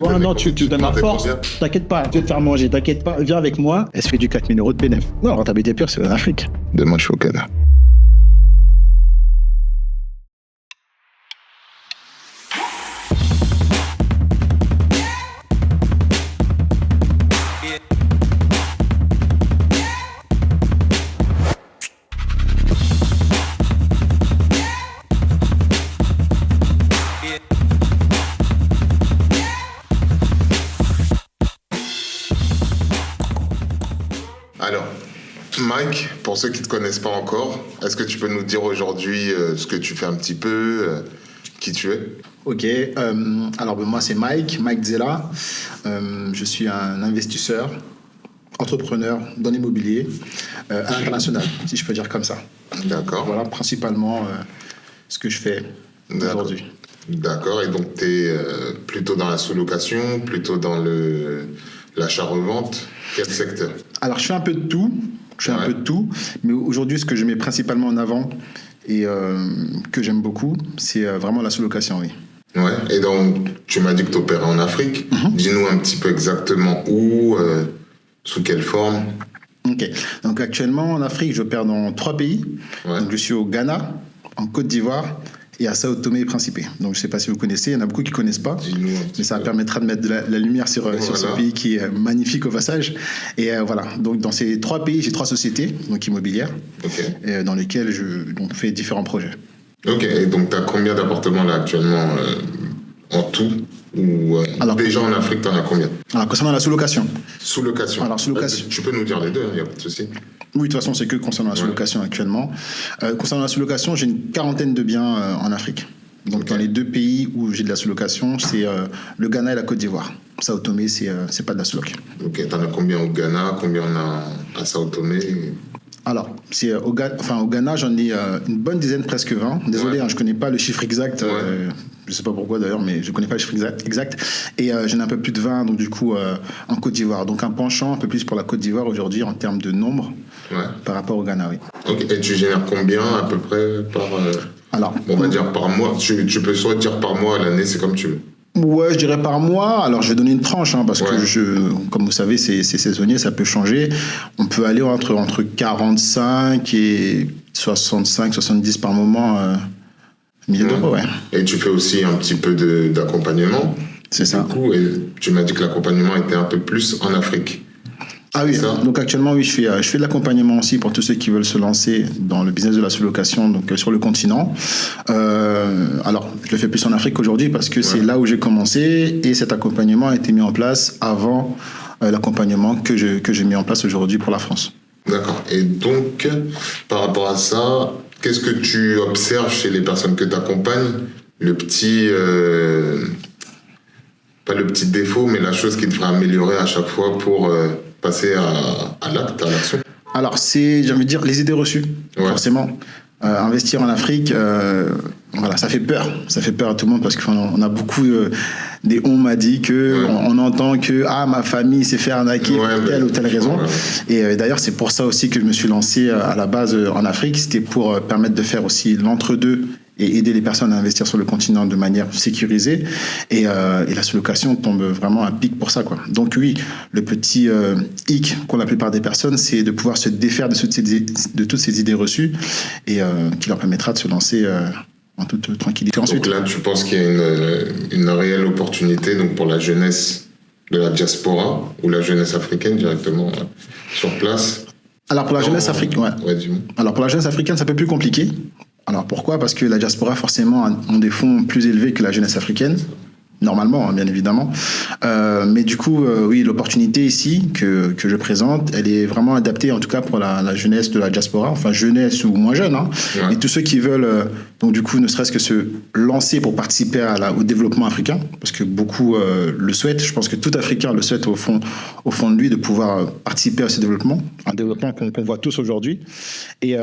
Ouais, non, tu donnes la t'es force. combien? T'inquiète pas, je vais te faire manger, t'inquiète pas. Viens avec moi. Elle se fait du 4 000 euros de bénéfice. Non, la rentabilité pure, c'est en Afrique. Demain, je suis au Canada. Alors, Mike, pour ceux qui ne te connaissent pas encore, est-ce que tu peux nous dire aujourd'hui ce que tu fais un petit peu, qui tu es? Ok, alors moi c'est Mike Zella. Je suis un investisseur, entrepreneur dans l'immobilier international, si je peux dire comme ça. D'accord. Voilà principalement ce que je fais aujourd'hui. D'accord, et donc tu es plutôt dans la sous-location, plutôt dans l'achat-revente, quel secteur? Alors je fais un peu de tout, un peu de tout, mais aujourd'hui ce que je mets principalement en avant et que j'aime beaucoup, c'est vraiment la sous-location, oui. Ouais, et donc tu m'as dit que tu opérais en Afrique. Dis-nous un petit peu exactement où, sous quelle forme. Ok, donc actuellement en Afrique, j'opère dans 3 pays. Ouais. Donc, je suis au Ghana, en Côte d'Ivoire et à Sao Tomé et Principe. Donc je ne sais pas si vous connaissez, il y en a beaucoup qui ne connaissent pas, Dis-nous un petit mais ça peu. permettra de mettre de la lumière sur ce pays qui est magnifique au passage. Et voilà, donc dans ces 3 pays, j'ai 3 sociétés donc immobilières Ok. dans lesquelles je fais différents projets. Ok, et donc tu as combien d'appartements là actuellement en tout? Ou Alors, déjà en Afrique, tu en as combien? Alors concernant la sous-location, Sous-location. Alors, sous-location. Tu peux nous dire les deux, il n'y a pas de souci. oui, de toute façon, c'est que concernant la sous-location actuellement. Concernant la sous-location, j'ai une 40aine de biens en Afrique. Donc, Ok. dans les 2 pays où j'ai de la sous-location, c'est le Ghana et la Côte d'Ivoire. Sao Tomé, c'est pas de la sous-loc. Ok, t'en as combien au Ghana, combien on a à Sao Tomé? Alors, au Ghana, j'en ai une bonne dizaine, presque 20. Désolé, Ouais. je ne connais pas le chiffre exact. Je ne sais pas pourquoi d'ailleurs, mais je ne connais pas le chiffre exact. Et j'en ai un peu plus de 20, donc du coup, en Côte d'Ivoire. Donc un penchant un peu plus pour la Côte d'Ivoire aujourd'hui en termes de nombre par rapport au Ghana, oui. Ok, et tu génères combien à peu près par... Alors, on va dire par mois. Tu peux soit dire par mois, à l'année, c'est comme tu veux. ouais, je dirais par mois. Alors, je vais donner une tranche, parce que comme vous savez, c'est saisonnier, ça peut changer. On peut aller entre 45 et 65, 70 par moment, milliers d'euros, ouais. Et tu fais aussi un petit peu d'accompagnement. C'est ça. Du coup, et tu m'as dit que l'accompagnement était un peu plus en Afrique. Ah oui, Ça. donc actuellement, oui, je fais de l'accompagnement aussi pour tous ceux qui veulent se lancer dans le business de la sous-location, donc sur le continent. Alors, je le fais plus en Afrique aujourd'hui parce que c'est là où j'ai commencé et cet accompagnement a été mis en place avant l'accompagnement que j'ai mis en place aujourd'hui pour la France. D'accord. Et donc, par rapport à ça, qu'est-ce que tu observes chez les personnes que tu accompagnes? Le petit... pas le petit défaut, mais la chose qui devrait améliorer à chaque fois pour passer à l'acte, à l'action. Alors, j'ai envie de dire, les idées reçues, forcément. Investir en Afrique, voilà, ça fait peur. Ça fait peur à tout le monde parce qu'on a beaucoup des on m'a dit que on entend que ma famille s'est fait arnaquer pour telle ou telle raison. Et d'ailleurs, c'est pour ça aussi que je me suis lancé à la base en Afrique. C'était pour permettre de faire aussi l'entre-deux et aider les personnes à investir sur le continent de manière sécurisée. Et la sous-location tombe vraiment à pic pour ça, quoi. Donc oui, le petit hic qu'ont la plupart des personnes, c'est de pouvoir se défaire de toutes ces idées reçues et qui leur permettra de se lancer en toute tranquillité ensuite. Donc là, tu penses qu'il y a une réelle opportunité donc pour la jeunesse de la diaspora ou la jeunesse africaine directement sur place? Alors pour la jeunesse africaine, dis-moi. Alors pour la jeunesse africaine, c'est un peu plus compliqué. Alors pourquoi? Parce que la diaspora forcément ont des fonds plus élevés que la jeunesse africaine. Normalement, bien évidemment. Mais du coup, oui, l'opportunité ici que je présente, elle est vraiment adaptée, en tout cas pour la jeunesse de la diaspora, enfin jeunesse ou moins jeune, et tous ceux qui veulent, donc du coup, ne serait-ce que se lancer pour participer au développement africain, parce que beaucoup le souhaitent. Je pense que tout Africain le souhaite au fond de lui de pouvoir participer à ce développement, un développement qu'on voit tous aujourd'hui. Et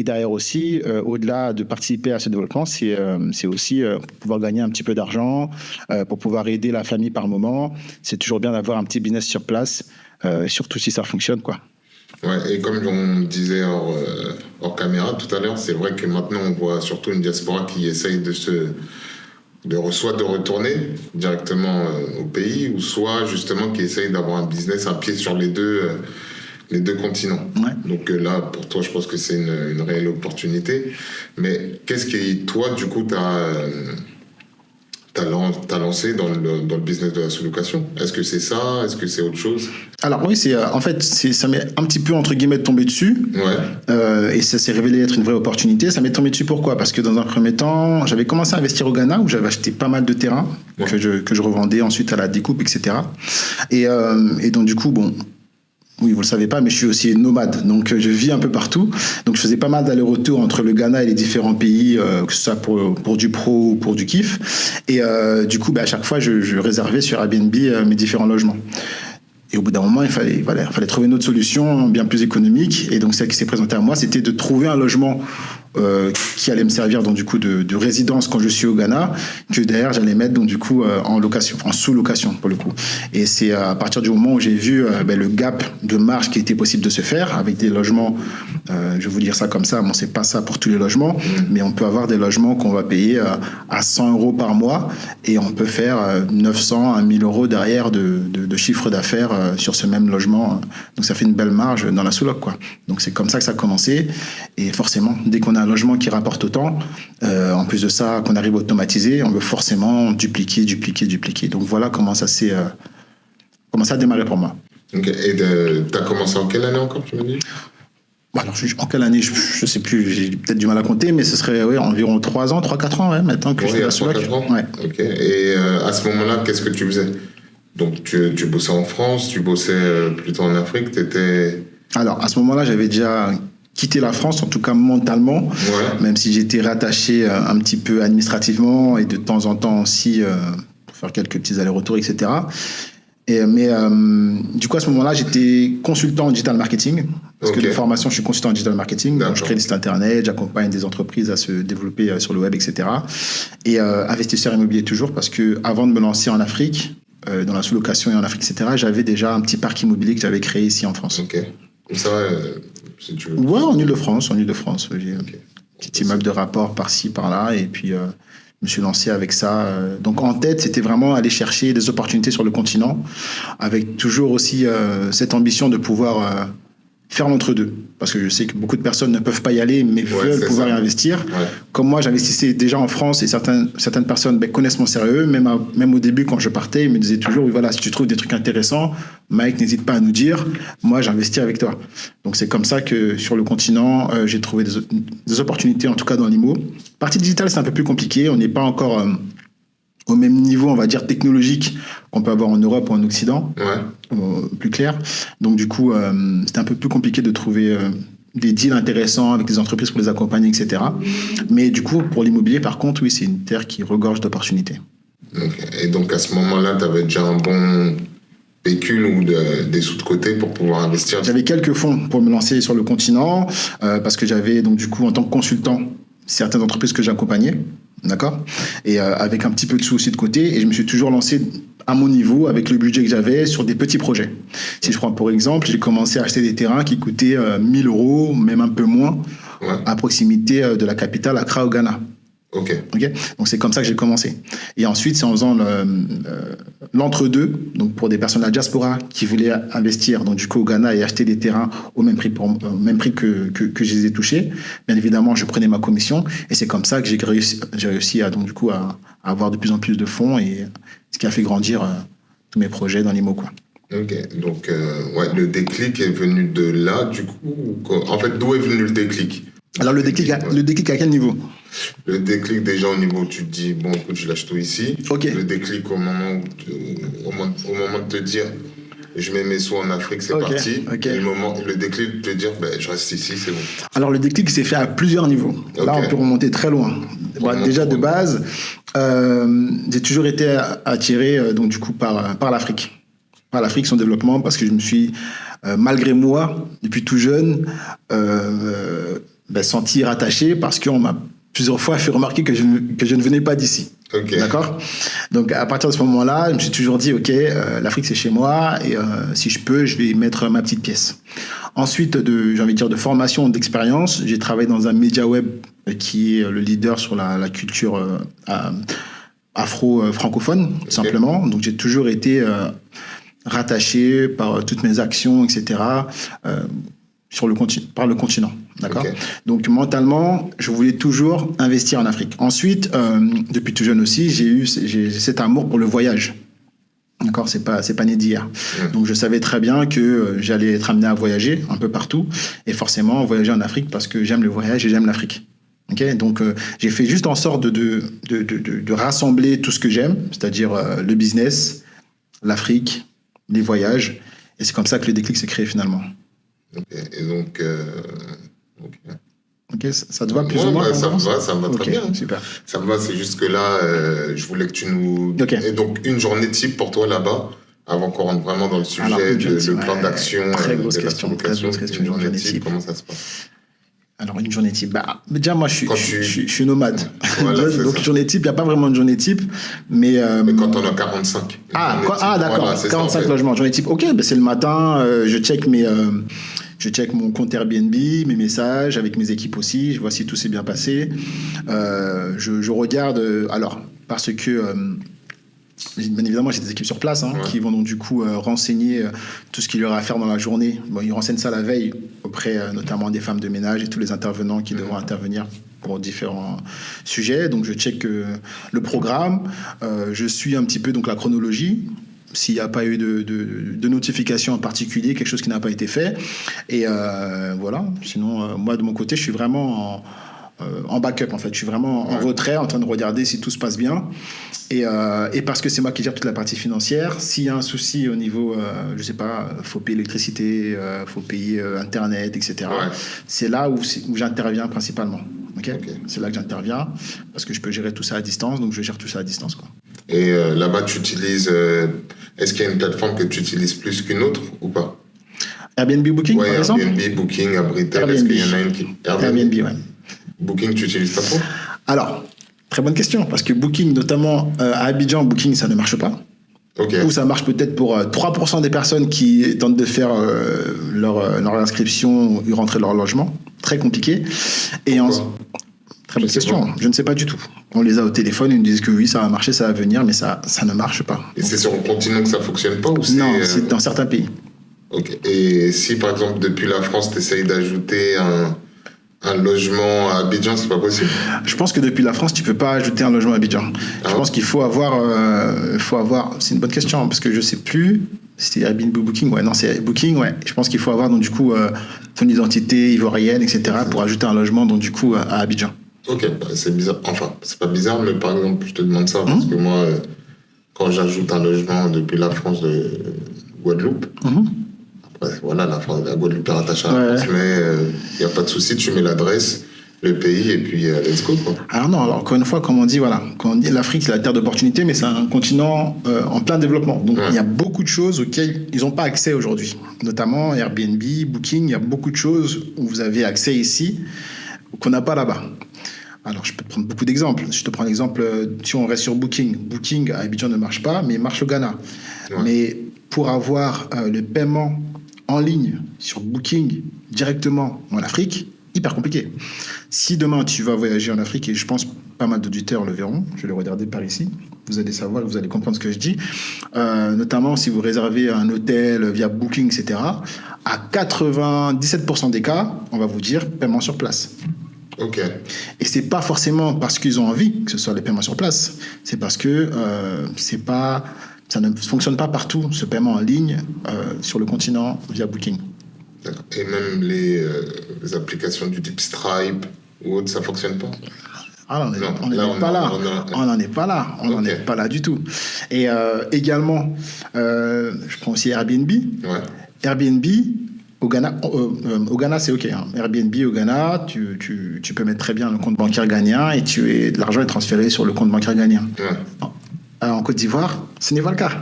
derrière aussi, au-delà de participer à ce développement, c'est aussi pouvoir gagner un petit peu d'argent, pour pouvoir aider la famille par moment. C'est toujours bien d'avoir un petit business sur place, surtout si ça fonctionne, quoi. Ouais, et comme on disait hors caméra tout à l'heure, c'est vrai que maintenant on voit surtout une diaspora qui essaye de se soit de retourner directement au pays, ou soit justement qui essaye d'avoir un business, un pied sur les deux continents. Ouais. Donc là, pour toi, je pense que c'est une réelle opportunité. Mais qu'est-ce qui, toi, du coup, t'as lancé dans le business de la sous-location? Est-ce que c'est ça? Est-ce que c'est autre chose? Alors oui, en fait, ça m'est un petit peu, entre guillemets, tombé dessus. Ouais. Et ça s'est révélé être une vraie opportunité. Ça m'est tombé dessus pourquoi? Parce que dans un premier temps, j'avais commencé à investir au Ghana, où j'avais acheté pas mal de terrains que je revendais ensuite à la découpe, etc. Et donc du coup, bon... Oui, vous le savez pas, mais je suis aussi nomade, donc je vis un peu partout. Donc je faisais pas mal d'allers-retours entre le Ghana et les différents pays, que ce soit pour du pro ou pour du kiff. Et du coup, à chaque fois, je réservais sur Airbnb mes différents logements. Et au bout d'un moment, il fallait trouver une autre solution bien plus économique. Et donc celle qui s'est présentée à moi, c'était de trouver un logement qui allait me servir donc du coup de résidence quand je suis au Ghana, que derrière j'allais mettre donc du coup en location, en sous-location pour le coup. Et c'est à partir du moment où j'ai vu le gap de marge qui était possible de se faire avec des logements, je vais vous dire ça comme ça, bon c'est pas ça pour tous les logements, mais on peut avoir des logements qu'on va payer à 100 € par mois et on peut faire 900 à 1000 € derrière de chiffre d'affaires sur ce même logement. Donc ça fait une belle marge dans la sous-loc quoi. Donc c'est comme ça que ça a commencé et forcément dès qu'on a un logement qui rapporte autant, en plus de ça, qu'on arrive à automatiser, on veut forcément dupliquer. Donc voilà comment ça a démarré pour moi. Ok. Et t'as commencé en quelle année encore, tu m'as dit? Alors, en quelle année, je sais plus, j'ai peut-être du mal à compter, mais ce serait environ 3-4 ans maintenant que je fais la sous-loc. 3-4 ans. Ouais. Ok. Et à ce moment-là, qu'est-ce que tu faisais? Donc tu bossais en France, tu bossais plutôt en Afrique, t'étais... Alors, à ce moment-là, j'avais déjà quitté la France, en tout cas mentalement, même si j'étais rattaché un petit peu administrativement et de temps en temps aussi pour faire quelques petits allers-retours, etc. Mais du coup, à ce moment-là, j'étais consultant en digital marketing. Parce que de formation, je suis consultant en digital marketing. Donc, je crée des sites internet, j'accompagne des entreprises à se développer sur le web, etc. Et investisseur immobilier toujours, parce que avant de me lancer en Afrique, dans la sous-location et en Afrique, etc., j'avais déjà un petit parc immobilier que j'avais créé ici en France. Ok. Ça va, si tu veux. Ouais, en Ile-de-France. J'ai un petit immeuble de rapport par-ci, par-là. Et puis, je me suis lancé avec ça. Donc, en tête, c'était vraiment aller chercher des opportunités sur le continent, avec toujours aussi cette ambition de pouvoir faire l'entre-deux. Parce que je sais que beaucoup de personnes ne peuvent pas y aller, mais veulent pouvoir y investir. Ouais. Comme moi, j'investissais déjà en France et certaines personnes connaissent mon sérieux. Même au début, quand je partais, ils me disaient toujours, oui, voilà, si tu trouves des trucs intéressants, Mike, n'hésite pas à nous dire. Moi, j'investis avec toi. Donc, c'est comme ça que sur le continent, j'ai trouvé des opportunités, en tout cas dans l'IMO. Partie digitale, c'est un peu plus compliqué. On n'est pas encore au même niveau, on va dire, technologique qu'on peut avoir en Europe ou en Occident, plus clair. Donc, du coup, c'était un peu plus compliqué de trouver des deals intéressants avec des entreprises pour les accompagner, etc. Mais du coup, pour l'immobilier, par contre, oui, c'est une terre qui regorge d'opportunités. Okay. Et donc, à ce moment-là, tu avais déjà un bon pécule ou des sous de côté pour pouvoir investir? J'avais quelques fonds pour me lancer sur le continent, parce que j'avais, donc, du coup, en tant que consultant, certaines entreprises que j'accompagnais. D'accord? Et avec un petit peu de sous aussi de côté. Et je me suis toujours lancé à mon niveau, avec le budget que j'avais, sur des petits projets. Si je prends pour exemple, j'ai commencé à acheter des terrains qui coûtaient 1000 €, même un peu moins, à proximité de la capitale, Accra, au Ghana. Ok. Donc c'est comme ça que j'ai commencé. Et ensuite, c'est en faisant l'entre-deux, donc pour des personnes de la diaspora qui voulaient investir donc du coup au Ghana et acheter des terrains au même prix que je les ai touchés. Bien évidemment, je prenais ma commission et c'est comme ça que j'ai réussi à donc du coup à avoir de plus en plus de fonds et ce qui a fait grandir tous mes projets dans l'IMO, quoi. Ok, donc le déclic est venu de là, du coup. En fait, d'où est venu le déclic? Alors le déclic à quel niveau? Le déclic déjà au niveau où tu te dis, bon, écoute, je lâche tout ici. Okay. Le déclic au moment de te dire, je mets mes sous en Afrique, c'est parti. Okay. Et le déclic de te dire, je reste ici, c'est bon. Alors le déclic s'est fait à plusieurs niveaux. Là, on peut remonter très loin. Déjà de base, j'ai toujours été attiré donc du coup par l'Afrique. Par l'Afrique, son développement, parce que je me suis, malgré moi, depuis tout jeune, senti rattaché parce qu'on m'a plusieurs fois fait remarquer que je ne venais pas d'ici. Okay. D'accord? Donc, à partir de ce moment-là, je me suis toujours dit, OK, l'Afrique, c'est chez moi et si je peux, je vais y mettre ma petite pièce. Ensuite, j'ai envie de dire, de formation, d'expérience, j'ai travaillé dans un média web qui est le leader sur la culture afro-francophone, tout simplement. Donc, j'ai toujours été rattaché par toutes mes actions, etc., par le continent. D'accord. Ok. Donc, mentalement, je voulais toujours investir en Afrique. Ensuite, depuis tout jeune aussi, j'ai cet amour pour le voyage. D'accord, c'est pas né d'hier. Donc je savais très bien que j'allais être amené à voyager un peu partout et forcément voyager en Afrique parce que j'aime le voyage et j'aime l'Afrique. Okay, donc j'ai fait juste en sorte de rassembler tout ce que j'aime, c'est-à-dire le business, l'Afrique, les voyages, et c'est comme ça que le déclic s'est créé finalement. Ok. Et donc, ok. Ok, ça te va plus ou moins? Ça me va très bien. Super. Ça me va, c'est juste que là, je voulais que tu nous... Ok. Et donc, une journée type pour toi là-bas, avant qu'on rentre vraiment dans le sujet, Alors, le plan d'action, très grosse de la question, colocation, très grosse question, une journée une journée type, type. comment ça se passe? Alors, une journée type. Déjà, moi, je suis nomade. Voilà, donc, ça. journée type, il n'y a pas vraiment de journée type. Mais quand on a 45. d'accord, Voilà, 45 ça, en fait. logements. Journée type, ok, c'est le matin, je check mon compte Airbnb, mes messages avec mes équipes aussi. Je vois si tout s'est bien passé. Je regarde, parce que bien évidemment, j'ai des équipes sur place qui vont donc du coup renseigner tout ce qu'il y aura à faire dans la journée. Bon, ils renseignent ça la veille auprès notamment des femmes de ménage et tous les intervenants qui devront intervenir pour différents sujets. Donc je check le programme, je suis un petit peu donc la chronologie. S'il n'y a pas eu de notification en particulier, quelque chose qui n'a pas été fait. Et voilà. Sinon, moi, de mon côté, je suis vraiment en backup, en fait. Je suis vraiment en retrait, en train de regarder si tout se passe bien. Et parce que c'est moi qui gère toute la partie financière, s'il y a un souci au niveau, je sais pas, faut payer l'électricité, faut payer Internet, etc. C'est là où j'interviens principalement. Okay. C'est là que j'interviens parce que je peux gérer tout ça à distance, donc je gère tout ça à distance, quoi. Et là-bas, tu utilises... est-ce qu'il y a une plateforme que tu utilises plus qu'une autre ou pas? Airbnb Booking, par exemple? Airbnb, Booking, Abritel, est-ce qu'il y en a une qui... Airbnb, ouais. Booking, tu n'utilises pas trop? Alors, très bonne question, parce que Booking, notamment à Abidjan, Booking, ça ne marche pas. Ou ça marche peut-être pour 3% des personnes qui tentent de faire leur inscription ou rentrer leur logement. Très compliqué. Et très bonne question. Je ne sais pas du tout. On les a au téléphone, ils nous disent que oui, ça va marcher, ça va venir, mais ça ne marche pas. Et c'est sur le continent que ça ne fonctionne pas ou Non, c'est dans certains pays. Ok. Et si, par exemple, depuis la France, tu essayes d'ajouter un logement à Abidjan, c'est pas possible? Je pense que depuis la France, tu peux pas ajouter un logement à Abidjan. Je pense qu'il faut avoir... C'est une bonne question, parce que je sais plus... C'était Airbnb Booking, ouais. Non, c'est Booking, ouais. Je pense qu'il faut avoir, donc, du coup, ton identité ivoirienne, etc., pour ajouter un logement, donc, du coup, à Abidjan. Ok, c'est bizarre. Enfin, c'est pas bizarre, mais par exemple, je te demande ça parce que moi, quand j'ajoute un logement depuis la France de Guadeloupe, après, voilà, la Guadeloupe est rattachée à la France, mais il n'y a pas de souci, tu mets l'adresse, le pays, et puis let's go, quoi. Alors non, encore une fois, comme on dit, voilà, quand on dit l'Afrique, c'est la terre d'opportunité, mais c'est un continent en plein développement. Donc, il y a beaucoup de choses auxquelles ils n'ont pas accès aujourd'hui. Notamment Airbnb, Booking, il y a beaucoup de choses où vous avez accès ici, qu'on n'a pas là-bas. Alors, je peux te prendre beaucoup d'exemples. Je te prends l'exemple, si on reste sur Booking. Booking à Abidjan ne marche pas, mais marche au Ghana. Mais pour avoir le paiement en ligne sur Booking directement en Afrique, hyper compliqué. Si demain tu vas voyager en Afrique, et je pense pas mal d'auditeurs le verront, je vais le regarder par ici, vous allez savoir, vous allez comprendre ce que je dis, notamment si vous réservez un hôtel via Booking, etc., à 97% des cas, on va vous dire paiement sur place. Ok. Et c'est pas forcément parce qu'ils ont envie que ce soit les paiements sur place, c'est parce que ça ne fonctionne pas partout, ce paiement en ligne sur le continent via Booking. D'accord. Et même les applications du type Stripe ou autre, ça ne fonctionne pas? Ah, on n'en est pas là. On n'en est pas là. On n'en est pas là du tout. Et également, je prends aussi Airbnb. Airbnb, au Ghana, c'est OK. Airbnb au Ghana, tu peux mettre très bien le compte bancaire ghanéen et l'argent est transféré sur le compte bancaire ghanéen. En Côte d'Ivoire, ce n'est pas le cas.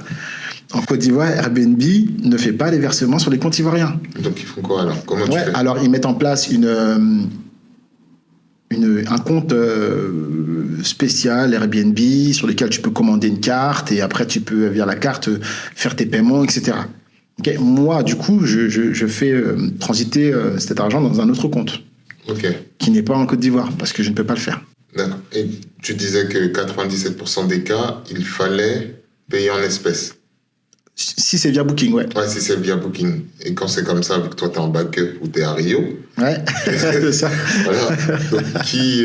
En Côte d'Ivoire, Airbnb ne fait pas les versements sur les comptes ivoiriens. Donc ils font quoi alors? Comment tu fais? Alors ils mettent en place un compte spécial Airbnb sur lequel tu peux commander une carte et après tu peux via la carte faire tes paiements, etc. Okay. Moi, du coup, je fais transiter cet argent dans un autre compte qui n'est pas en Côte d'Ivoire parce que je ne peux pas le faire. D'accord. Et tu disais que 97% des cas, il fallait payer en espèces. Si c'est via Booking, ouais. Ouais, si c'est via Booking. Et quand c'est comme ça, vu que toi, t'es en backup ou t'es à Rio. Ouais, c'est ça. Voilà. Donc, qui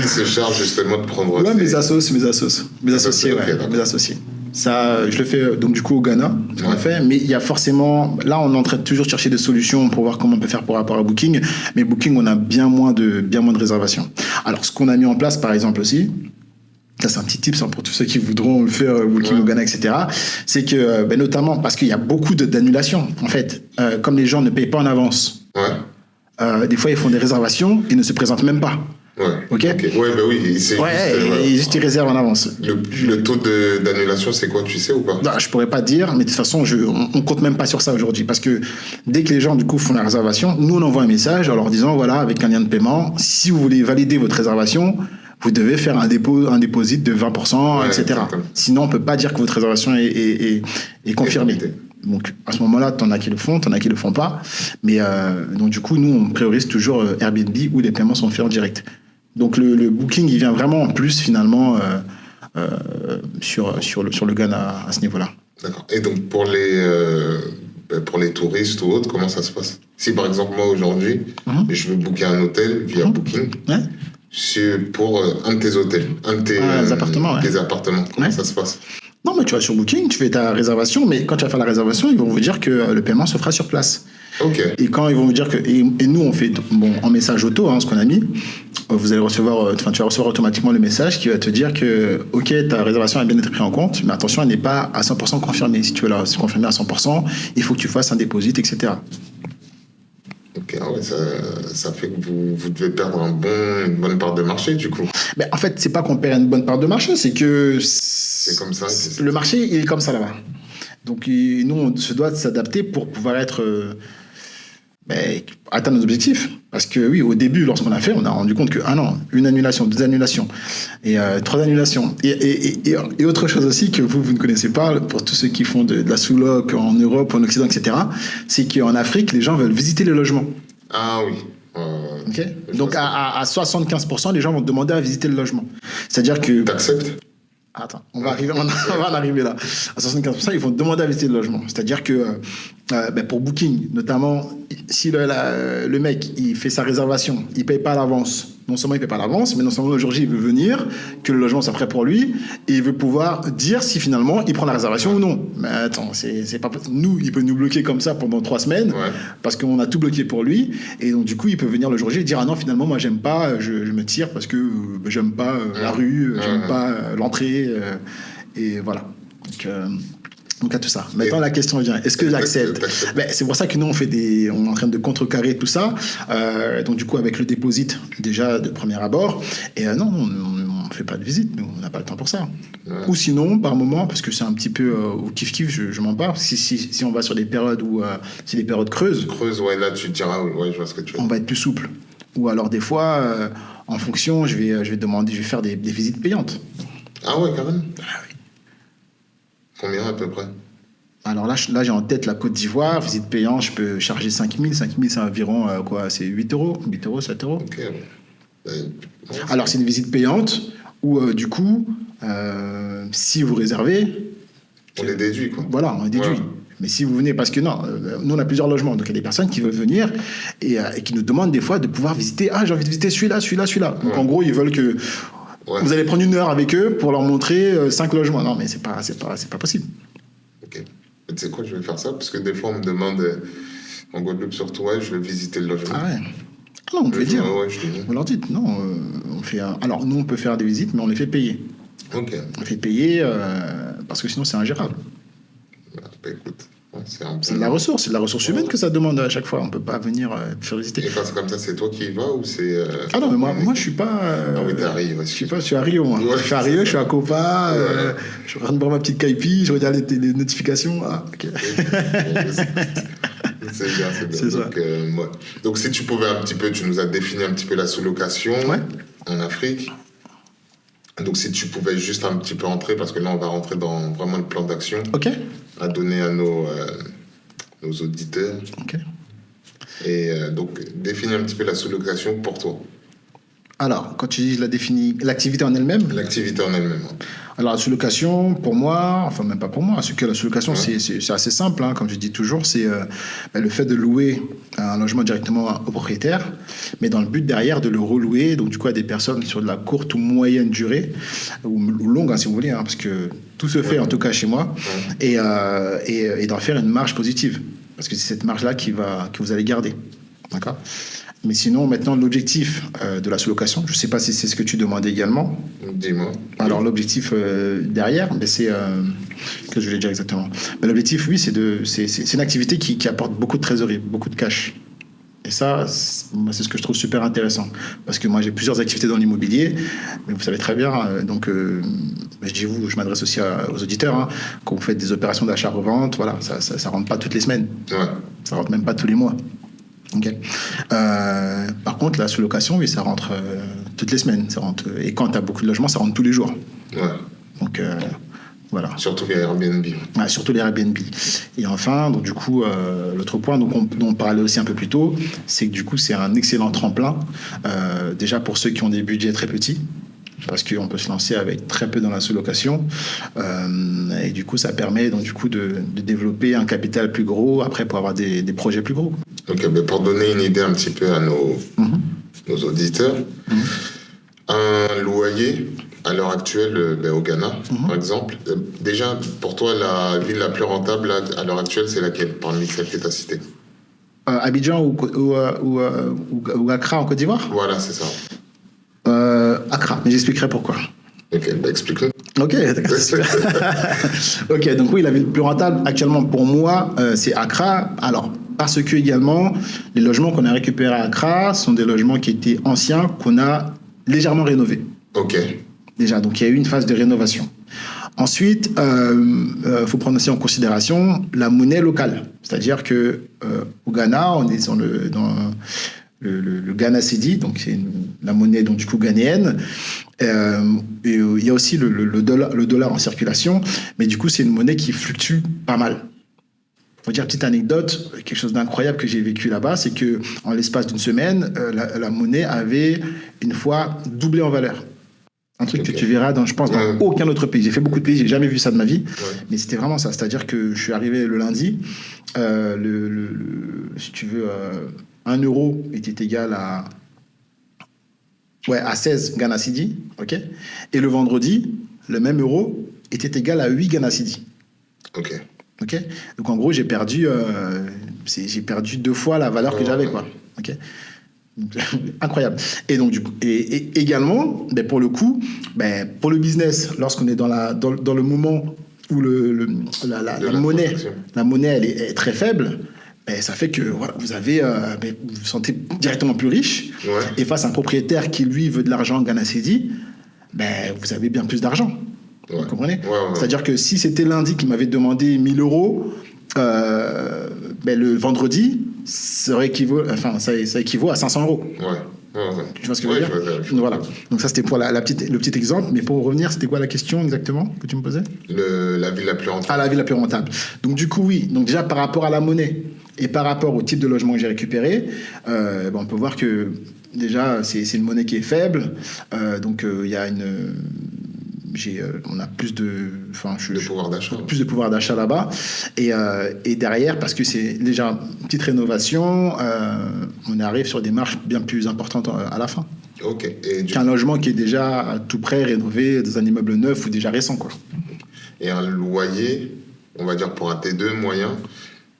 se charge justement de prendre... Ouais, mes associés, okay, mes associés. Ça, je le fais donc du coup au Ghana, ce qu'on fait, mais il y a forcément, là on est en train de toujours chercher des solutions pour voir comment on peut faire par rapport à Booking, mais Booking on a bien moins de réservations. Alors ce qu'on a mis en place par exemple aussi, ça c'est un petit tips pour tous ceux qui voudront le faire Booking au Ghana, etc. C'est que notamment parce qu'il y a beaucoup d'annulations en fait, comme les gens ne payent pas en avance, des fois ils font des réservations et ne se présentent même pas. Ouais. Ok. Ouais, bah oui. Ils réservent en avance. Le taux d'annulation, c'est quoi, tu sais ou pas? Non, je pourrais pas dire, mais de toute façon, on compte même pas sur ça aujourd'hui, parce que dès que les gens du coup font la réservation, nous on envoie un message en leur disant voilà, avec un lien de paiement, si vous voulez valider votre réservation, vous devez faire un dépôt de 20%, etc. Exactement. Sinon, on peut pas dire que votre réservation est confirmée. Donc, à ce moment-là, t'en as qui le font, t'en as qui le font pas. Mais donc, du coup, nous, on priorise toujours Airbnb où les paiements sont faits en direct. Donc, le booking, il vient vraiment en plus, finalement, sur le Ghana à ce niveau-là. D'accord. Et donc, pour les touristes ou autres, comment ça se passe? Si, par exemple, moi, aujourd'hui, je veux booker un hôtel via Booking, pour un de tes hôtels, un de tes appartements, comment ça se passe? Non, mais tu vas sur Booking, tu fais ta réservation, mais quand tu vas faire la réservation, ils vont vous dire que le paiement se fera sur place. Ok. Et quand ils vont vous dire que... Et nous, on fait en message auto, ce qu'on a mis, tu vas recevoir automatiquement le message qui va te dire que, ok, ta réservation a bien été prise en compte, mais attention, elle n'est pas à 100% confirmée. Si tu veux la confirmer à 100%, il faut que tu fasses un dépôt, etc. Ok, ça fait que vous devez perdre une bonne part de marché, du coup. Mais en fait, c'est pas qu'on perd une bonne part de marché, c'est que... C'est comme ça. Le marché, il est comme ça là-bas. Donc, nous, on se doit s'adapter pour pouvoir atteindre nos objectifs. Parce que oui, au début, lorsqu'on a fait, on a rendu compte que, une annulation, 2 annulations, et 3 annulations. Et autre chose aussi que vous ne connaissez pas, pour tous ceux qui font de la sous-loc en Europe, en Occident, etc., c'est qu'en Afrique, les gens veulent visiter le logement. Ah oui. Okay. Donc, à 75%, les gens vont te demander à visiter le logement. C'est-à-dire que... T'acceptes ? Attends, on va en arriver là. À 75%, ils vont te demander à visiter le logement. C'est-à-dire que pour Booking, notamment, si le mec il fait sa réservation, il paye pas à l'avance. Non seulement il paye pas à l'avance, mais non seulement le jour J, il veut venir, que le logement soit prêt pour lui, et il veut pouvoir dire si finalement il prend la réservation ou non. Mais attends, c'est pas nous, il peut nous bloquer comme ça pendant 3 semaines, parce qu'on a tout bloqué pour lui, et donc du coup il peut venir le jour J et dire non, finalement moi j'aime pas, je me tire parce que j'aime pas la rue, j'aime pas l'entrée, et voilà. Donc à tout ça. Maintenant la question vient, est-ce que j'accepte? C'est pour ça que nous on est en train de contrecarrer tout ça. Donc du coup avec le déposit déjà de premier abord. Et non, on fait pas de visite, nous on n'a pas le temps pour ça. Ou sinon par moment, parce que c'est un petit peu au kiff-kiff, je m'en parle. Si on va sur des périodes où c'est des périodes creuses. Là tu te diras, je vois ce que tu veux. On va être plus souple. Ou alors des fois, en fonction, je vais faire des visites payantes. Ah ouais, quand même. Ah oui. Combien à peu près? Alors là, j'ai en tête la Côte d'Ivoire, visite payante, je peux charger 5 000. 5 000, c'est environ c'est 8 euros, 7 euros. Ok. Alors, c'est une visite payante où, du coup, si vous réservez... On les déduit, quoi. Voilà, on les déduit. Ouais. Mais si vous venez, parce que nous on a plusieurs logements, donc il y a des personnes qui veulent venir et qui nous demandent des fois de pouvoir visiter, j'ai envie de visiter celui-là. Donc en gros, ils veulent que... Vous allez prendre 1 heure avec eux pour leur montrer 5 logements. Non, mais c'est pas possible. Ok. Tu sais quoi, je vais faire ça parce que des fois on me demande en Guadeloupe surtout, je vais visiter le logement. Ah ouais. Ah non, on peut dire. Je te dis. Vous leur dites, non, on fait. Alors nous on peut faire des visites, mais on les fait payer. Ok. On les fait payer parce que sinon c'est ingérable. Écoute. C'est de la ressource humaine que ça demande à chaque fois. On peut pas venir faire visiter. Et quand c'est comme ça, c'est toi qui y vas ou c'est... Ah non, mais moi je suis pas... oui, t'es à Rio. Je suis à Rio, moi. Je suis à Rio, je suis à Copa, je suis en train de boire ma petite caipi, je regarde les notifications. Ah, ok. C'est bien. C'est ça. Donc si tu pouvais un petit peu, tu nous as défini un petit peu la sous-location en Afrique. Donc si tu pouvais juste un petit peu entrer, parce que là on va rentrer dans vraiment le plan d'action à donner à nos auditeurs. Ok. Et donc définir un petit peu la sous-location pour toi. Alors, quand tu dis, je la définis, l'activité en elle-même. L'activité en elle-même. Alors, la sous-location, pour moi, enfin, même pas pour moi, ce que la sous-location, c'est assez simple, hein, comme je dis toujours, c'est le fait de louer un logement directement au propriétaire, mais dans le but derrière de le relouer, donc du coup, à des personnes sur de la courte ou moyenne durée, ou longue, hein, si vous voulez, hein, parce que tout se fait, en tout cas chez moi, et d'en faire une marge positive. Parce que c'est cette marge-là que vous allez garder. D'accord ? Mais sinon, maintenant, l'objectif de la sous-location, je ne sais pas si c'est ce que tu demandais également. Dis-moi. Alors, l'objectif derrière, mais c'est... que je voulais dire exactement. Mais l'objectif, oui, c'est une activité qui apporte beaucoup de trésorerie, beaucoup de cash. Et ça, c'est ce que je trouve super intéressant. Parce que moi, j'ai plusieurs activités dans l'immobilier, mais vous savez très bien, je dis vous, je m'adresse aussi aux auditeurs, hein, quand vous faites des opérations d'achat-revente, voilà, ça ne rentre pas toutes les semaines. Ouais. Ça ne rentre même pas tous les mois. Okay. Par contre, la sous-location, oui, ça rentre toutes les semaines. Ça rentre, et quand tu as beaucoup de logements, ça rentre tous les jours. Ouais. Donc, voilà. Surtout les Airbnb. Ouais, surtout les Airbnb. Et enfin, donc, du coup, l'autre point dont on parlait aussi un peu plus tôt, c'est que du coup, c'est un excellent tremplin. Déjà pour ceux qui ont des budgets très petits, parce qu'on peut se lancer avec très peu dans la sous-location. Et du coup, ça permet donc, du coup, de développer un capital plus gros, après, pour avoir des projets plus gros. Ok, mais pour donner une idée un petit peu à nos auditeurs, un loyer à l'heure actuelle au Ghana, par exemple, déjà, pour toi, la ville la plus rentable à l'heure actuelle, c'est laquelle parmi celles que tu as citées? Abidjan ou Accra en Côte d'Ivoire? Voilà, c'est ça. Accra, mais j'expliquerai pourquoi. Ok, explique-le. Ok, d'accord. Ok, donc oui, la ville la plus rentable actuellement pour moi, c'est Accra. Alors, parce que également, les logements qu'on a récupérés à Accra sont des logements qui étaient anciens, qu'on a légèrement rénovés. Ok. Déjà, donc il y a eu une phase de rénovation. Ensuite, faut prendre aussi en considération la monnaie locale. C'est-à-dire que au Ghana, on est dans le Ghana Cedi, donc c'est la monnaie donc, du coup ghanéenne. Et il y a aussi le dollar en circulation, mais du coup, c'est une monnaie qui fluctue pas mal. Faut dire, petite anecdote, quelque chose d'incroyable que j'ai vécu là-bas, c'est que en l'espace d'une semaine, la monnaie avait une fois doublé en valeur. Un truc que tu verras, je pense, dans aucun autre pays. J'ai fait beaucoup de pays, j'ai jamais vu ça de ma vie, mais c'était vraiment ça. C'est-à-dire que je suis arrivé le lundi, si tu veux, 1 euro était égal à 16 Ghana Cedi, ok. Et le vendredi, le même euro était égal à 8 Ghana Cedi. Ok. Ok. Donc en gros, j'ai perdu 2 fois la valeur que j'avais, quoi. Ok. Incroyable. Et donc et également, pour le coup, pour le business, lorsqu'on est dans le moment où la monnaie elle est très faible, ça fait que voilà, vous vous sentez directement plus riche. Et face à un propriétaire qui lui veut de l'argent en Ghana Cedi, vous avez bien plus d'argent. Vous comprenez? C'est-à-dire que si c'était lundi qui m'avait demandé 1 000 euros, le vendredi, ça équivaut à 500 euros. Tu vois ce que je veux dire? Voilà. Donc ça, c'était pour le petit exemple. Mais pour revenir, c'était quoi la question exactement que tu me posais? La ville la plus rentable. Ah, la ville la plus rentable. Donc du coup, oui. Donc déjà, par rapport à la monnaie et par rapport au type de logement que j'ai récupéré, on peut voir que déjà, c'est une monnaie qui est faible. Donc il y a on a plus de pouvoir d'achat là-bas et derrière, parce que c'est déjà une petite rénovation, on arrive sur des marges bien plus importantes à la fin. Qu'un logement qui est déjà tout prêt, rénové dans un immeuble neuf ou déjà récent, quoi. Et un loyer, on va dire pour un T2 moyen,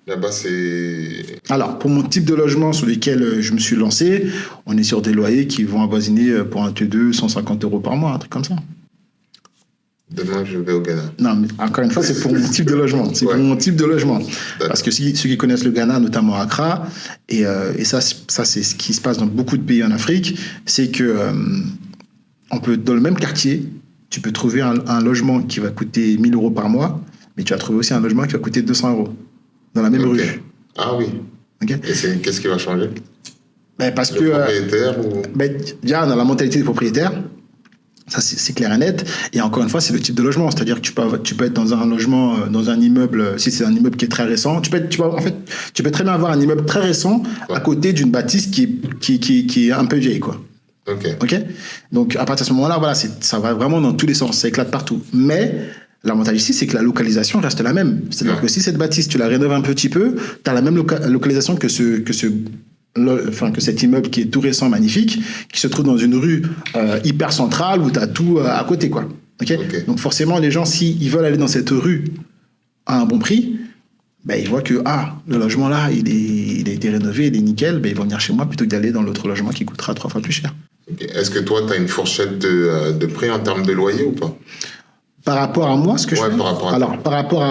là-bas c'est... Alors pour mon type de logement sur lequel je me suis lancé, on est sur des loyers qui vont avoisiner pour un T2 150 euros par mois, un truc comme ça. Demain, je vais au Ghana. Non, mais encore une fois, c'est pour mon type de logement. C'est pour mon type de logement. Parce que ceux qui connaissent le Ghana, notamment Accra, et ça, c'est ce qui se passe dans beaucoup de pays en Afrique, c'est que on peut, dans le même quartier, tu peux trouver un logement qui va coûter 1 000 euros par mois, mais tu vas trouver aussi un logement qui va coûter 200 euros dans la même rue. Ah oui. Okay. Et qu'est-ce qui va changer? Parce le que propriétaire déjà, dans la mentalité des propriétaires, ça, c'est clair et net. Et encore une fois, c'est le type de logement. C'est-à-dire que tu peux être dans un logement, dans un immeuble, si c'est un immeuble qui est très récent, tu peux très bien avoir un immeuble très récent à côté d'une bâtisse qui est un peu vieille, quoi. Ok. Donc, à partir de ce moment-là, voilà, ça va vraiment dans tous les sens, ça éclate partout. Mais l'avantage ici, c'est que la localisation reste la même. C'est-à-dire que si cette bâtisse, tu la rénoves un petit peu, tu as la même localisation que cet immeuble qui est tout récent, magnifique, qui se trouve dans une rue hyper centrale où tu as tout à côté, quoi. Okay. Donc, forcément, les gens, s'ils veulent aller dans cette rue à un bon prix, ben, ils voient que le logement là, il a été rénové, il est nickel, ben, ils vont venir chez moi plutôt que d'aller dans l'autre logement qui coûtera 3 fois plus cher. Est-ce que toi, tu as une fourchette de prix en termes de loyer ou pas? Par rapport à moi, ce que je fais. Alors, par rapport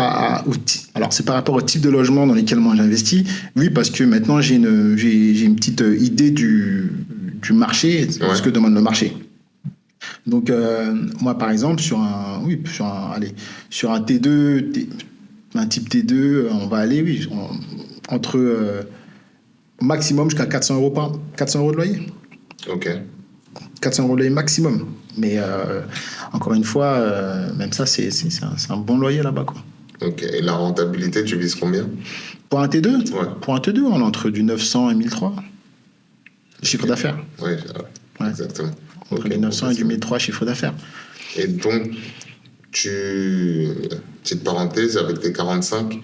c'est par rapport au type de logement dans lesquels moi j'investis. Oui, parce que maintenant j'ai une petite idée du marché, de ce que demande le marché. Donc, moi, par exemple, sur un T2, un type T2, on va aller, entre maximum jusqu'à 400 euros de loyer. Ok. 400 euros de loyer maximum. Mais encore une fois, même ça, c'est un bon loyer là-bas, quoi. Ok. Et la rentabilité, tu vises combien? Pour un T2 Ouais. Pour un T2, on est entre du 900 et 1003. Chiffre d'affaires. Ouais, exactement. Entre du 900 et du 1003 chiffre d'affaires. Et donc, petite parenthèse, avec tes 45,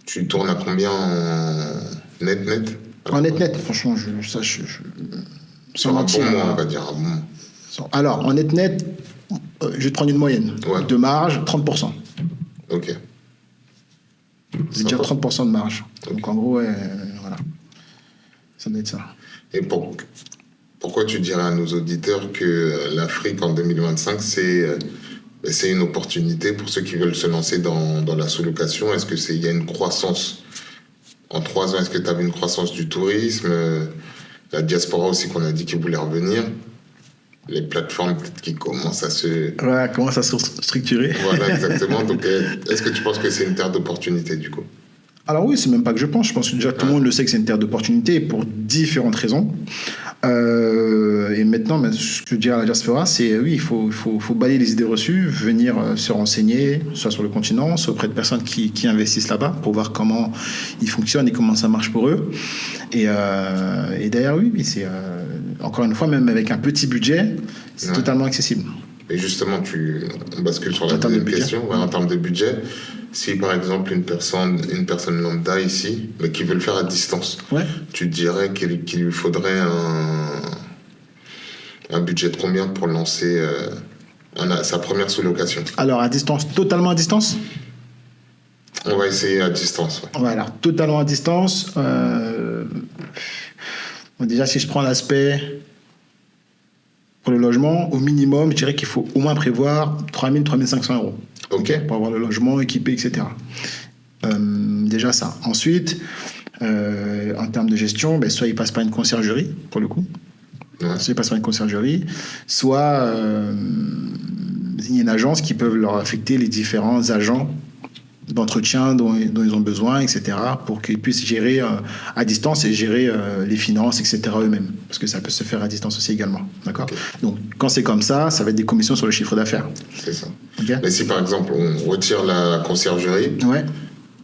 tu tournes à combien en net? En net, franchement, sur un bon mois, on va dire. Alors, en net, je vais te prendre une moyenne. Ouais. De marge, 30%. Ok. Je vais dire 30% de marge. Okay. Donc, en gros, voilà. Ça doit être ça. Et pourquoi tu dirais à nos auditeurs que l'Afrique en 2025, c'est une opportunité pour ceux qui veulent se lancer dans la sous-location? Est-ce qu'il y a une croissance en 3 ans? Est-ce que tu as vu une croissance du tourisme? La diaspora aussi qu'on a dit qu'ils voulaient revenir. Les plateformes peut-être qui commencent à se... Voilà, commencent à se structurer. Voilà, exactement. Donc, est-ce que tu penses que c'est une terre d'opportunité, du coup? Alors oui, c'est même pas que je pense. Je pense que déjà tout le monde le sait que c'est une terre d'opportunité pour différentes raisons. Et maintenant, ce que je dirais à la diaspora, c'est oui, il faut balayer les idées reçues, venir se renseigner, soit sur le continent, soit auprès de personnes qui investissent là-bas, pour voir comment ils fonctionnent et comment ça marche pour eux. Et d'ailleurs, oui, c'est encore une fois, même avec un petit budget, c'est totalement accessible. Et justement, on bascule sur la deuxième question. En termes de budget, si par exemple une personne lambda ici, mais qui veut le faire à distance, tu dirais qu'il lui faudrait un budget de combien pour lancer sa première sous-location? Alors à distance, totalement à distance? On va essayer à distance. Ouais. Voilà, totalement à distance. Déjà, si je prends l'aspect pour le logement, au minimum, je dirais qu'il faut au moins prévoir 3 000 3 500 euros. Ok. Pour avoir le logement équipé, etc. Déjà ça. Ensuite, en termes de gestion, soit il passe par une conciergerie, pour le coup. Ouais. Soit il passe par une conciergerie, soit il y a une agence qui peut leur affecter les différents agents d'entretien dont ils ont besoin, etc., pour qu'ils puissent gérer à distance et gérer les finances, etc., eux-mêmes. Parce que ça peut se faire à distance aussi également. D'accord ? Okay. Donc, quand c'est comme ça va être des commissions sur le chiffre d'affaires. C'est ça. Okay. Mais si, par exemple, on retire la conciergerie,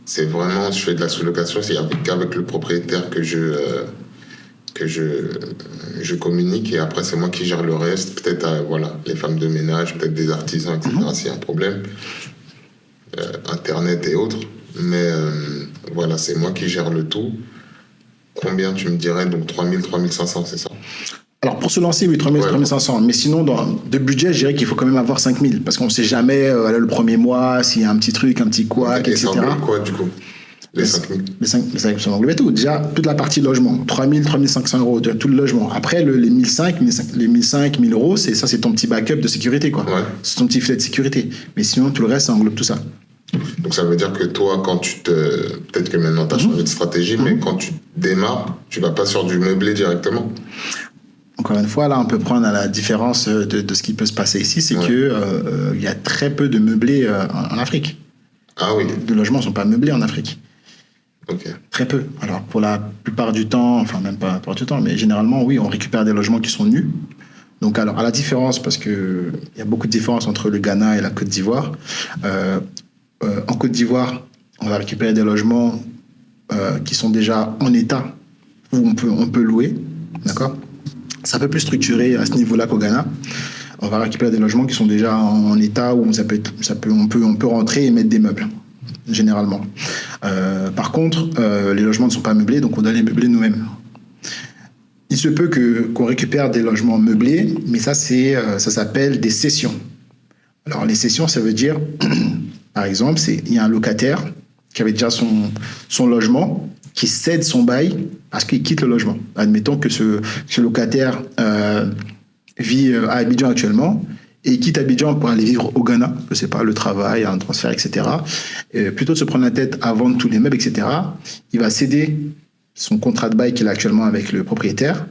c'est vraiment, je fais de la sous-location, c'est qu'avec le propriétaire que je communique, et après, c'est moi qui gère le reste. Peut-être, les femmes de ménage, peut-être des artisans, etc., s'il y a un problème. Internet et autres, mais c'est moi qui gère le tout. Combien tu me dirais? Donc 3 000, 3 500, c'est ça? Alors pour se lancer, oui, 3 000, 3 500, mais sinon de budget, je dirais qu'il faut quand même avoir 5 000, parce qu'on ne sait jamais le premier mois s'il y a un petit truc, un petit couac, etc. Et ça englobe quoi du coup? Les 5 000? Ça englobe tout. Déjà, toute la partie logement, 3 000, 3 500 euros, tout le logement. Après, les 1 500 euros, c'est ton petit backup de sécurité, quoi. Ouais. C'est ton petit filet de sécurité. Mais sinon, tout le reste, ça englobe tout ça. Donc ça veut dire que toi, quand peut-être que maintenant tu as changé de stratégie, mais quand tu démarres, tu vas pas sur du meublé directement? Encore une fois, là, on peut prendre la différence de ce qui peut se passer ici, c'est que y a très peu de meublés en Afrique. Ah oui. Les logements ne sont pas meublés en Afrique. Ok. Très peu. Alors, pour la plupart du temps, enfin, même pas la plupart du temps, mais généralement, oui, on récupère des logements qui sont nus. Donc, alors, à la différence, parce qu'il y a beaucoup de différences entre le Ghana et la Côte d'Ivoire. En Côte d'Ivoire, on va récupérer des logements qui sont déjà en état où on peut louer, d'accord ? C'est un peu plus structuré à ce niveau-là qu'au Ghana. On va récupérer des logements qui sont déjà en état où on peut rentrer et mettre des meubles, généralement. Par contre, les logements ne sont pas meublés, donc on doit les meubler nous-mêmes. Il se peut qu'on récupère des logements meublés, mais ça s'appelle des cessions. Alors, les cessions, ça veut dire, par exemple, il y a un locataire qui avait déjà son logement, qui cède son bail parce qu'il quitte le logement. Admettons que ce locataire vit à Abidjan actuellement et il quitte Abidjan pour aller vivre au Ghana, je ne sais pas, le travail, un transfert, etc. Plutôt de se prendre la tête à vendre tous les meubles, etc., il va céder son contrat de bail qu'il a actuellement avec le propriétaire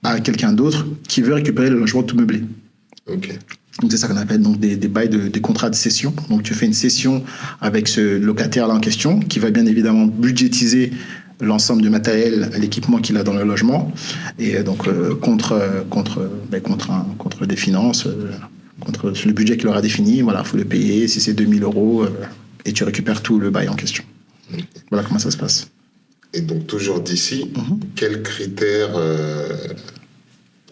à quelqu'un d'autre qui veut récupérer le logement tout meublé. Ok. Donc c'est ça qu'on appelle donc des bails, des contrats de cession. Donc tu fais une cession avec ce locataire-là en question qui va bien évidemment budgétiser l'ensemble du matériel, l'équipement qu'il a dans le logement, et donc contre des finances, contre le budget qu'il aura défini. Voilà, il faut le payer. Si c'est 2 000 €, et tu récupères tout le bail en question. Okay. Voilà comment ça se passe. Et donc toujours d'ici, quels critères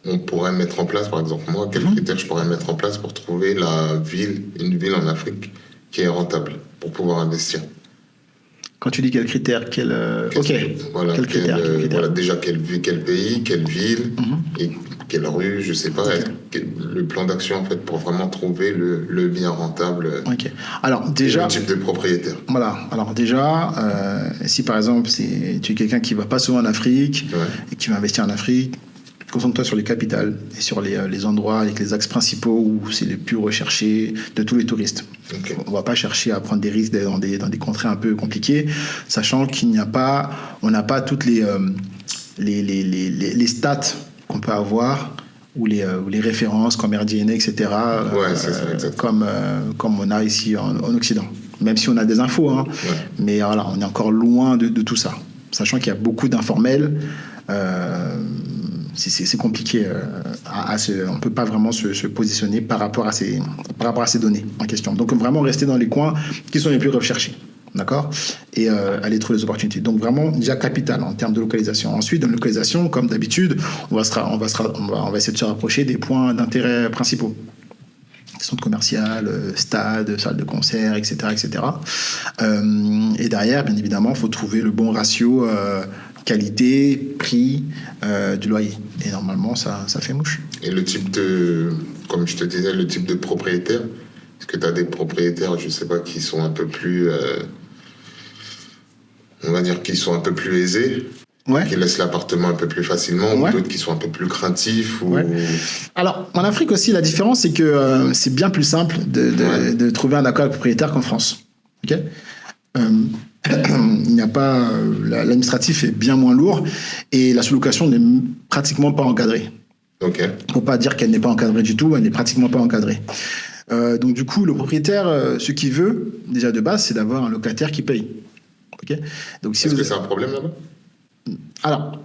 on pourrait mettre en place, par exemple moi, quels critères je pourrais mettre en place pour trouver une ville en Afrique qui est rentable pour pouvoir investir? Quand tu dis quels critères, voilà, quels critères. Voilà, déjà quel pays, quelle ville, et quelle rue, je sais pas, le plan d'action en fait pour vraiment trouver le bien rentable. Ok. Alors déjà, le type de propriétaire. Voilà. Alors déjà, si par exemple tu es quelqu'un qui va pas souvent en Afrique et qui va investir en Afrique, concentre-toi sur les capitales et sur les endroits avec les axes principaux où c'est les plus recherchés de tous les touristes. Okay. On ne va pas chercher à prendre des risques dans des contrées un peu compliquées, sachant on n'a pas toutes les stats qu'on peut avoir ou les références comme RDN, etc. Comme on a ici en Occident. Même si on a des infos, mais voilà, on est encore loin de tout ça. Sachant qu'il y a beaucoup d'informels. C'est compliqué on ne peut pas vraiment se positionner par rapport à ces données en question. Donc vraiment rester dans les coins qui sont les plus recherchés, d'accord, et aller trouver les opportunités. Donc vraiment déjà capital en termes de localisation. Ensuite, dans la localisation, comme d'habitude, on va essayer de se rapprocher des points d'intérêt principaux. Centre commercial, stade, salle de concert, etc., etc. Et derrière, bien évidemment, il faut trouver le bon ratio qualité, prix du loyer. Et normalement, ça fait mouche. Et le type comme je te disais, le type de propriétaire, est-ce que tu as des propriétaires, je sais pas, qui sont un peu plus, on va dire, qui sont un peu plus aisés, qui laissent l'appartement un peu plus facilement, ou d'autres qui sont un peu plus craintifs Alors, en Afrique aussi, la différence, c'est que c'est bien plus simple de trouver un accord avec le propriétaire qu'en France. Ok. Il n'y a pas l'administratif est bien moins lourd et la sous-location n'est pratiquement pas encadrée. Ok. Pour pas dire qu'elle n'est pas encadrée du tout, elle n'est pratiquement pas encadrée. Donc du coup, le propriétaire, ce qu'il veut déjà de base, c'est d'avoir un locataire qui paye. Ok. Donc est-ce que c'est un problème là-bas? Alors,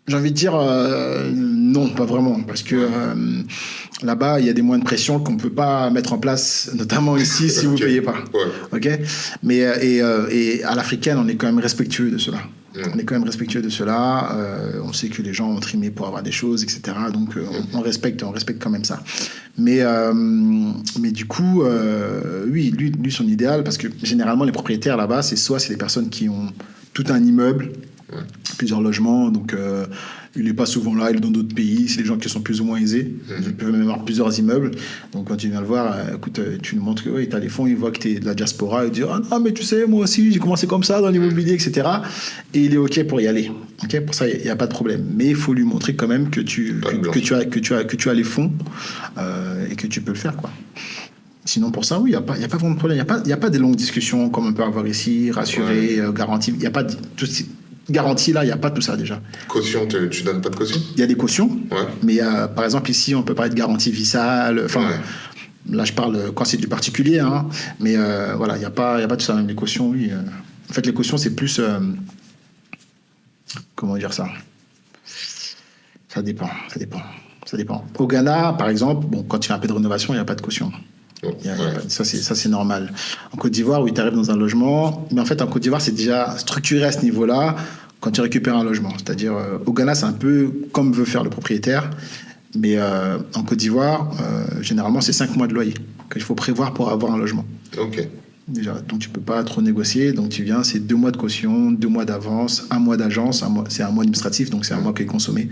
j'ai envie de dire non, pas vraiment, parce que là-bas, il y a des moyens de pression qu'on ne peut pas mettre en place, notamment ici, si vous ne payez pas. Okay. Mais et à l'africaine, on est quand même respectueux de cela. On est quand même respectueux de cela. On sait que les gens ont trimé pour avoir des choses, etc. Donc, on respecte quand même ça. Mais du coup, oui, lui, son idéal, parce que généralement, les propriétaires là-bas, c'est des personnes qui ont tout un immeuble, plusieurs logements, donc il n'est pas souvent là, il est dans d'autres pays, c'est des gens qui sont plus ou moins aisés, ils peuvent même avoir plusieurs immeubles, donc quand tu viens le voir, écoute, tu lui montres que tu as les fonds, il voit que tu es de la diaspora, il dit « Ah non, mais tu sais, moi aussi, j'ai commencé comme ça dans l'immobilier, etc. » Et il est OK pour y aller. Okay, pour ça, il n'y a pas de problème. Mais il faut lui montrer quand même que tu as les fonds et que tu peux le faire, quoi. Sinon, pour ça, oui, il n'y a pas vraiment de problème. Il n'y a pas des longues discussions comme on peut avoir ici, rassuré, garantie. Il n'y a pas garantie, là, il n'y a pas tout ça déjà. Caution, tu donnes pas de caution? Il y a des cautions, mais par exemple, ici, on peut parler de garantie vissale. Enfin, là, je parle quand c'est du particulier, mais voilà, il n'y a pas tout ça. Même les cautions, oui. En fait, les cautions, c'est plus. Comment dire ça? Ça dépend. Au Ghana, par exemple, quand tu fais un peu de rénovation, il n'y a pas de caution. Ça, c'est normal. En Côte d'Ivoire, oui, tu arrives dans un logement, mais en fait, en Côte d'Ivoire, c'est déjà structuré à ce niveau-là. quand tu récupères un logement. C'est-à-dire, au Ghana, c'est un peu comme veut faire le propriétaire, mais en Côte d'Ivoire, généralement, c'est 5 mois de loyer qu'il faut prévoir pour avoir un logement. Ok. Déjà, donc tu peux pas trop négocier, donc tu viens, c'est 2 mois de caution, 2 mois d'avance, 1 mois d'agence, c'est un mois administratif, donc c'est un mois qui est consommé.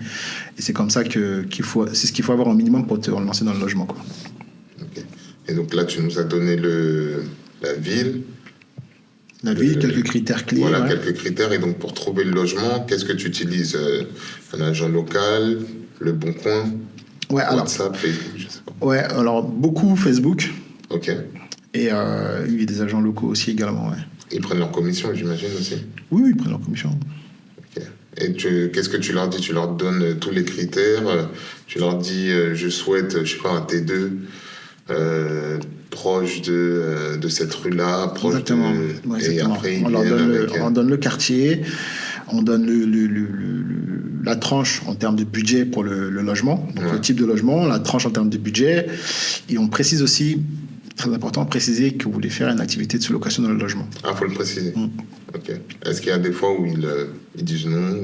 Et c'est comme ça c'est ce qu'il faut avoir au minimum pour te relancer dans le logement, quoi. Ok. Et donc là, tu nous as donné la ville. La ville, quelques critères clés. Voilà, ouais. quelques critères. Et donc, pour trouver le logement, qu'est-ce que tu utilises? Un agent local, Le Bon Coin, Ouais, alors, WhatsApp, Facebook, je sais pas. ouais, alors beaucoup Facebook Ok. et il y a des agents locaux aussi également. Ouais. Ils prennent leur commission, j'imagine aussi. Oui, ils prennent leur commission. Ok. Et qu'est-ce que tu leur dis? Tu leur donnes tous les critères. Tu leur dis, je souhaite, je sais pas, un T2 proche de cette rue-là, proche Exactement. de... Ouais, Et exactement. après, On ils leur viennent avec... on donne le quartier, on donne la tranche en termes de budget pour le logement, donc Ouais. le type de logement, la tranche en termes de budget, et on précise aussi, très important, préciser que vous voulez faire une activité de sous-location dans le logement. Ah, faut le préciser. Ok. Est-ce qu'il y a des fois où ils disent non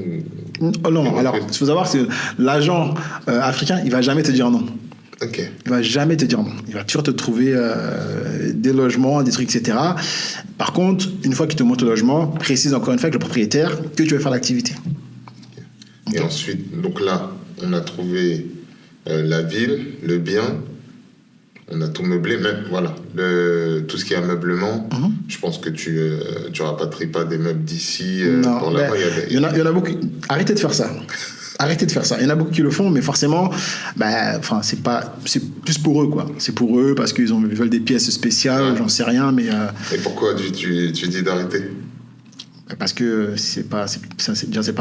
ou... Oh non, alors, il faut savoir que l'agent africain, il va jamais te dire non. Ok. Il va jamais te dire non. Il va toujours te trouver des logements, des trucs, etc. Par contre, une fois qu'il te montre le logement, précise encore une fois avec le propriétaire que tu veux faire l'activité. Et ensuite, donc là, on a trouvé la ville, le bien, on a tout meublé, même, voilà, tout ce qui est ameublement. Je pense que tu rapatries pas des meubles d'ici Non, pour là-bas. il y en a beaucoup. Arrêtez de faire ça. Arrêtez de faire ça. Il y en a beaucoup qui le font, mais forcément, c'est plus pour eux, quoi. C'est pour eux parce qu'ils veulent des pièces spéciales, j'en sais rien, mais. Et pourquoi tu dis d'arrêter? Parce que c'est pas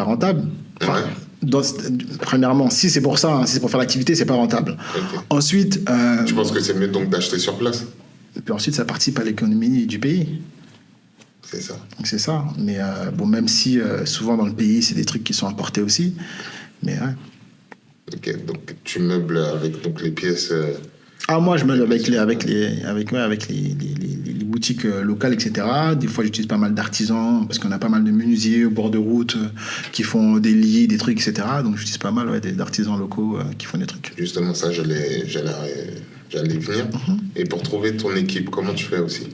rentable. Enfin, Ouais. Premièrement, si c'est pour ça, hein, si c'est pour faire l'activité, c'est pas rentable. Ok. Ensuite, Tu penses que c'est mieux donc d'acheter sur place? et puis ensuite, ça participe à l'économie du pays. C'est ça. Donc c'est ça. Mais bon, même si souvent dans le pays, c'est des trucs qui sont importés aussi. Mais ouais. Ok, donc tu meubles avec donc, les pièces... Ah, moi, je meuble avec les boutiques locales, etc. Des fois, j'utilise pas mal d'artisans, parce qu'on a pas mal de menuisiers au bord de route qui font des lits, des trucs, etc. Donc, j'utilise pas mal d'artisans locaux qui font des trucs. Justement, ça, j'allais y venir. Et pour trouver ton équipe, comment tu fais aussi?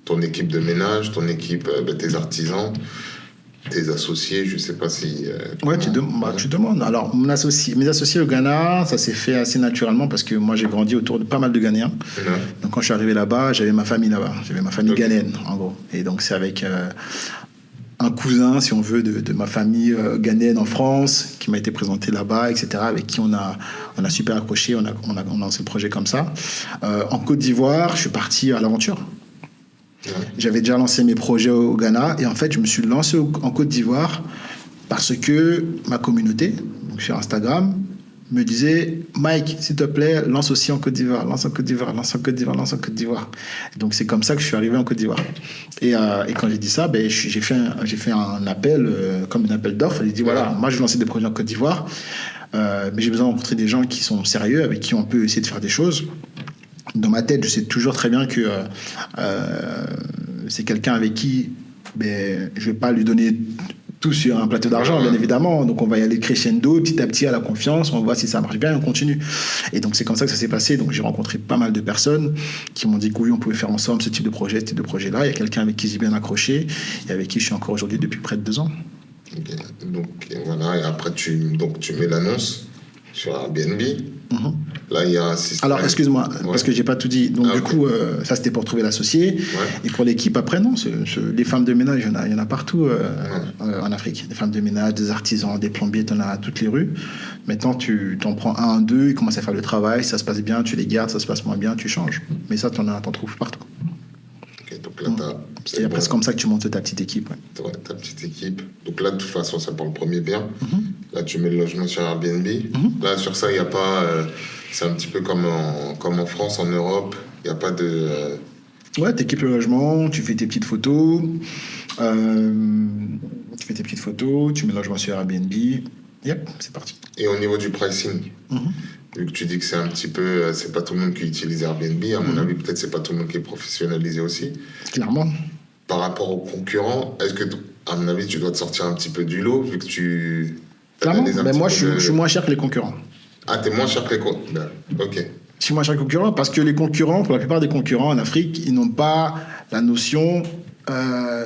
Ton équipe de ménage, ton équipe, tes artisans, tes associés, je sais pas si... Ouais, tu demandes. Alors, mes associés au Ghana, ça s'est fait assez naturellement parce que moi, j'ai grandi autour de pas mal de Ghanéens. Ouais. Donc, quand je suis arrivé là-bas, j'avais ma famille là-bas. J'avais ma famille Ok. ghanéenne, en gros. Et donc, c'est avec un cousin, si on veut, de ma famille ghanéenne en France, qui m'a été présenté là-bas, etc., avec qui on a super accroché, on a lancé le projet comme ça. En Côte d'Ivoire, je suis parti à l'aventure. Ouais. J'avais déjà lancé mes projets au Ghana, et en fait, je me suis lancé en Côte d'Ivoire parce que ma communauté, donc sur Instagram, me disait « Mike, s'il te plaît, lance aussi en Côte d'Ivoire, lance en Côte d'Ivoire, lance en Côte d'Ivoire, lance en Côte d'Ivoire. » Donc, c'est comme ça que je suis arrivé en Côte d'Ivoire. Et quand j'ai dit ça, j'ai fait un appel, comme un appel d'offres. J'ai dit « Voilà, moi, je vais lancer des projets en Côte d'Ivoire, mais j'ai besoin de rencontrer des gens qui sont sérieux, avec qui on peut essayer de faire des choses. » Dans ma tête, je sais toujours très bien que c'est quelqu'un avec qui je ne vais pas lui donner tout sur un plateau d'argent, bien évidemment. Donc, on va y aller crescendo, petit à petit, à la confiance. On voit si ça marche bien et on continue. Et donc, c'est comme ça que ça s'est passé. Donc, j'ai rencontré pas mal de personnes qui m'ont dit que oui, on pouvait faire ensemble ce type de projet-là. Il y a quelqu'un avec qui j'ai bien accroché et avec qui je suis encore aujourd'hui depuis près de 2 ans. Okay. Donc, voilà. Et après, tu mets l'annonce sur Airbnb. Là, il y a un système... Alors, excuse-moi, parce que j'ai pas tout dit. Donc, du coup, ça, c'était pour trouver l'associé. Et pour l'équipe, après, non. Les femmes de ménage, il y en a partout en Afrique. Des femmes de ménage, des artisans, des plombiers, tu en as à toutes les rues. Maintenant, tu t'en prends un, deux, ils commencent à faire le travail. Ça se passe bien, tu les gardes. Ça se passe moins bien, tu changes. Mais ça, t'en trouves partout. Ok, donc là, et après, c'est comme ça que tu montes ta petite équipe. Ouais, ta petite équipe. Donc là, de toute façon, ça pour le premier bien. Là, tu mets le logement sur Airbnb. Là, sur ça, il n'y a pas... c'est un petit peu comme en France, en Europe. Il n'y a pas de... Ouais, tu équipes le logement, tu fais tes petites photos. Tu mets le logement sur Airbnb. Yep, c'est parti. Et au niveau du pricing, vu que tu dis que c'est un petit peu... c'est pas tout le monde qui utilise Airbnb. À mon avis, peut-être c'est pas tout le monde qui est professionnalisé aussi. Clairement. par rapport aux concurrents, est-ce que, à mon avis, tu dois te sortir un petit peu du lot, vu que tu... Clairement, mais moi, je suis moins cher que les concurrents. Ah, t'es moins cher que les concurrents. Ok. Je suis moins cher que les concurrents parce que les concurrents, pour la plupart des concurrents en Afrique, ils n'ont pas la notion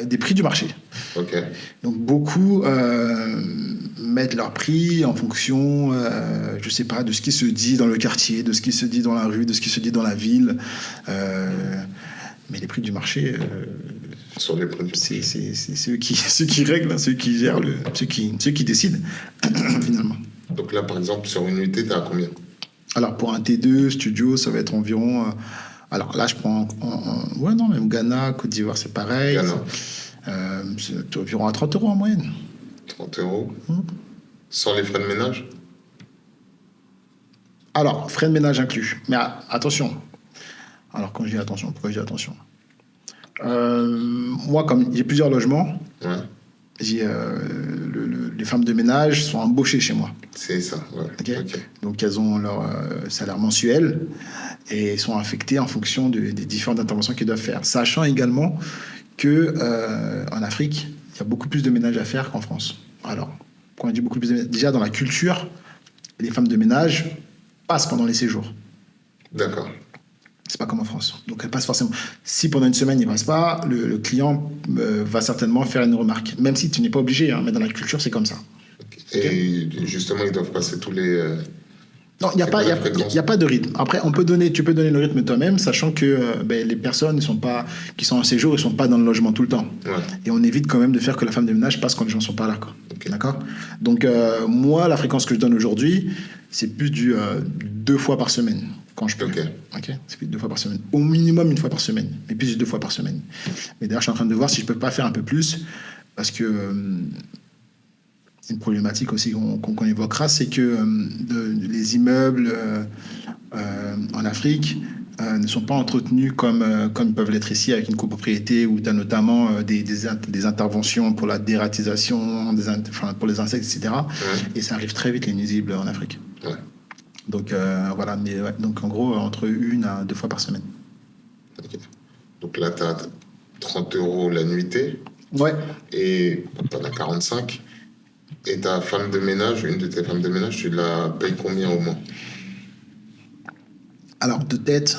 des prix du marché. Ok. Donc beaucoup mettent leur prix en fonction, je sais pas, de ce qui se dit dans le quartier, de ce qui se dit dans la rue, de ce qui se dit dans la ville. Mais les prix du marché, Sur les produits. c'est ceux qui règlent, hein, ceux qui gèrent, ceux qui décident finalement. Donc là, par exemple, sur une unité, t'es à combien? Alors pour un T2 studio, ça va être environ. Alors là, je prends. Ouais, non, même Ghana, Côte d'Ivoire, c'est pareil. Ghana. C'est environ à 30 € en moyenne. 30 €. Sans les frais de ménage? Alors, frais de ménage inclus. Mais attention. Alors, quand je dis attention, pourquoi je dis attention? Moi, comme j'ai plusieurs logements, Ouais. les femmes de ménage sont embauchées chez moi. C'est ça, ouais. Ok. Donc, elles ont leur salaire mensuel et sont affectées en fonction des différentes interventions qu'elles doivent faire. Sachant également que en Afrique, il y a beaucoup plus de ménage à faire qu'en France. Alors, quand on dit beaucoup plus de ménage, déjà dans la culture, les femmes de ménage passent pendant les séjours. D'accord. C'est pas comme en France. Donc elles passent forcément. Si pendant une semaine il passe pas, le client va certainement faire une remarque. Même si tu n'es pas obligé, hein, mais dans la culture c'est comme ça. Et justement, ils doivent passer tous les... Non, il n'y a pas de rythme. Après, tu peux donner le rythme toi-même, sachant que les personnes qui sont en séjour, ils ne sont pas dans le logement tout le temps. Ouais. Et on évite quand même de faire que la femme de ménage passe quand les gens ne sont pas là. Quoi. Ok. D'accord. Donc, moi, la fréquence que je donne aujourd'hui, c'est plus du 2 fois par semaine, quand je peux. Ok. C'est plus de 2 fois par semaine. Au minimum 1 fois par semaine, mais plus de 2 fois par semaine. Mais d'ailleurs, je suis en train de voir si je ne peux pas faire un peu plus, parce que... une problématique aussi qu'on évoquera, c'est que les immeubles en Afrique ne sont pas entretenus comme ils peuvent l'être ici avec une copropriété où tu as notamment des interventions pour la dératisation, pour les insectes, etc. Ouais. Et ça arrive très vite les nuisibles en Afrique. Ouais. Donc voilà, mais ouais, donc en gros entre 1 à 2 fois par semaine. Okay. Donc là, tu as 30 € la nuitée. Ouais. Et tu en as 45. Et ta femme de ménage, une de tes femmes de ménage, tu la payes combien au mois? Alors, de tête,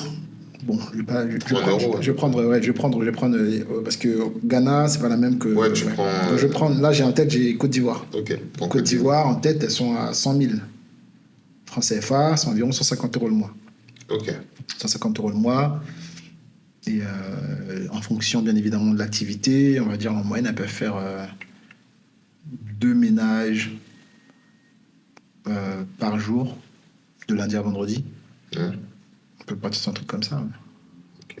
bon, je vais prendre, parce que Ghana, c'est pas la même que... Ouais, tu prends... Là, j'ai en tête, j'ai Côte d'Ivoire. Ok. Côte d'Ivoire, en tête, elles sont à 100 000 francs CFA, c'est environ 150 € le mois. Ok. 150 € le mois. Et en fonction, bien évidemment, de l'activité, on va dire en moyenne, elles peuvent faire... 2 ménages par jour, de lundi à vendredi. Ouais. On peut partir sur un truc comme ça. Ok.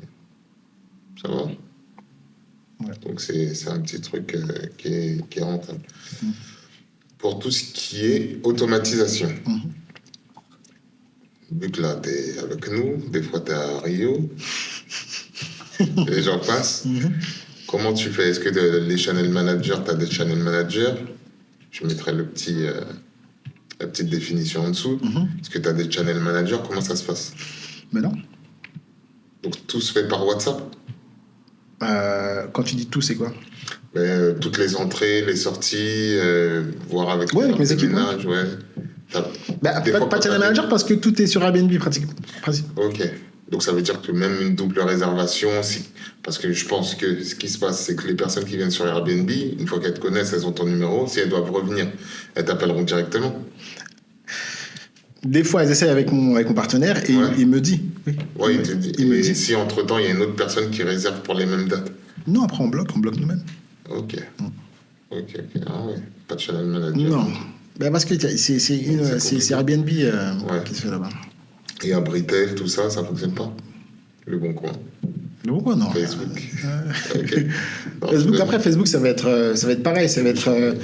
Ça va. Ouais. Donc c'est un petit truc qui est rentable. Pour tout ce qui est automatisation, vu que là, tu es avec nous, des fois tu es à Rio, les gens passent. Comment tu fais? Est-ce que les channel managers, tu as des channel managers? Je mettrai la petite définition en dessous. Est-ce que tu as des channel managers? Comment ça se passe? Mais non. Donc tout se fait par WhatsApp? Quand tu dis tout, c'est quoi? Toutes les entrées, les sorties, voir avec les équipes. ménages, ouais. Pas de channel manager parce que tout est sur Airbnb pratiquement. Ok. Donc ça veut dire que même une double réservation, parce que je pense que ce qui se passe, c'est que les personnes qui viennent sur Airbnb, une fois qu'elles te connaissent, elles ont ton numéro, si elles doivent revenir, elles t'appelleront directement. Des fois, elles essayent avec mon partenaire et il me dit. Oui, il te dit. Et si entre-temps, il y a une autre personne qui réserve pour les mêmes dates? Non, après on bloque nous-mêmes. Ok. Ok. Ah ouais, pas de channel manager. Non. Parce que c'est Airbnb qui se fait là-bas. Et à Britel, tout ça, ça fonctionne pas? Le Bon Coin? Le Bon Coin, non. Facebook. Okay. Facebook, après, Facebook, ça va être pareil. Ça va être,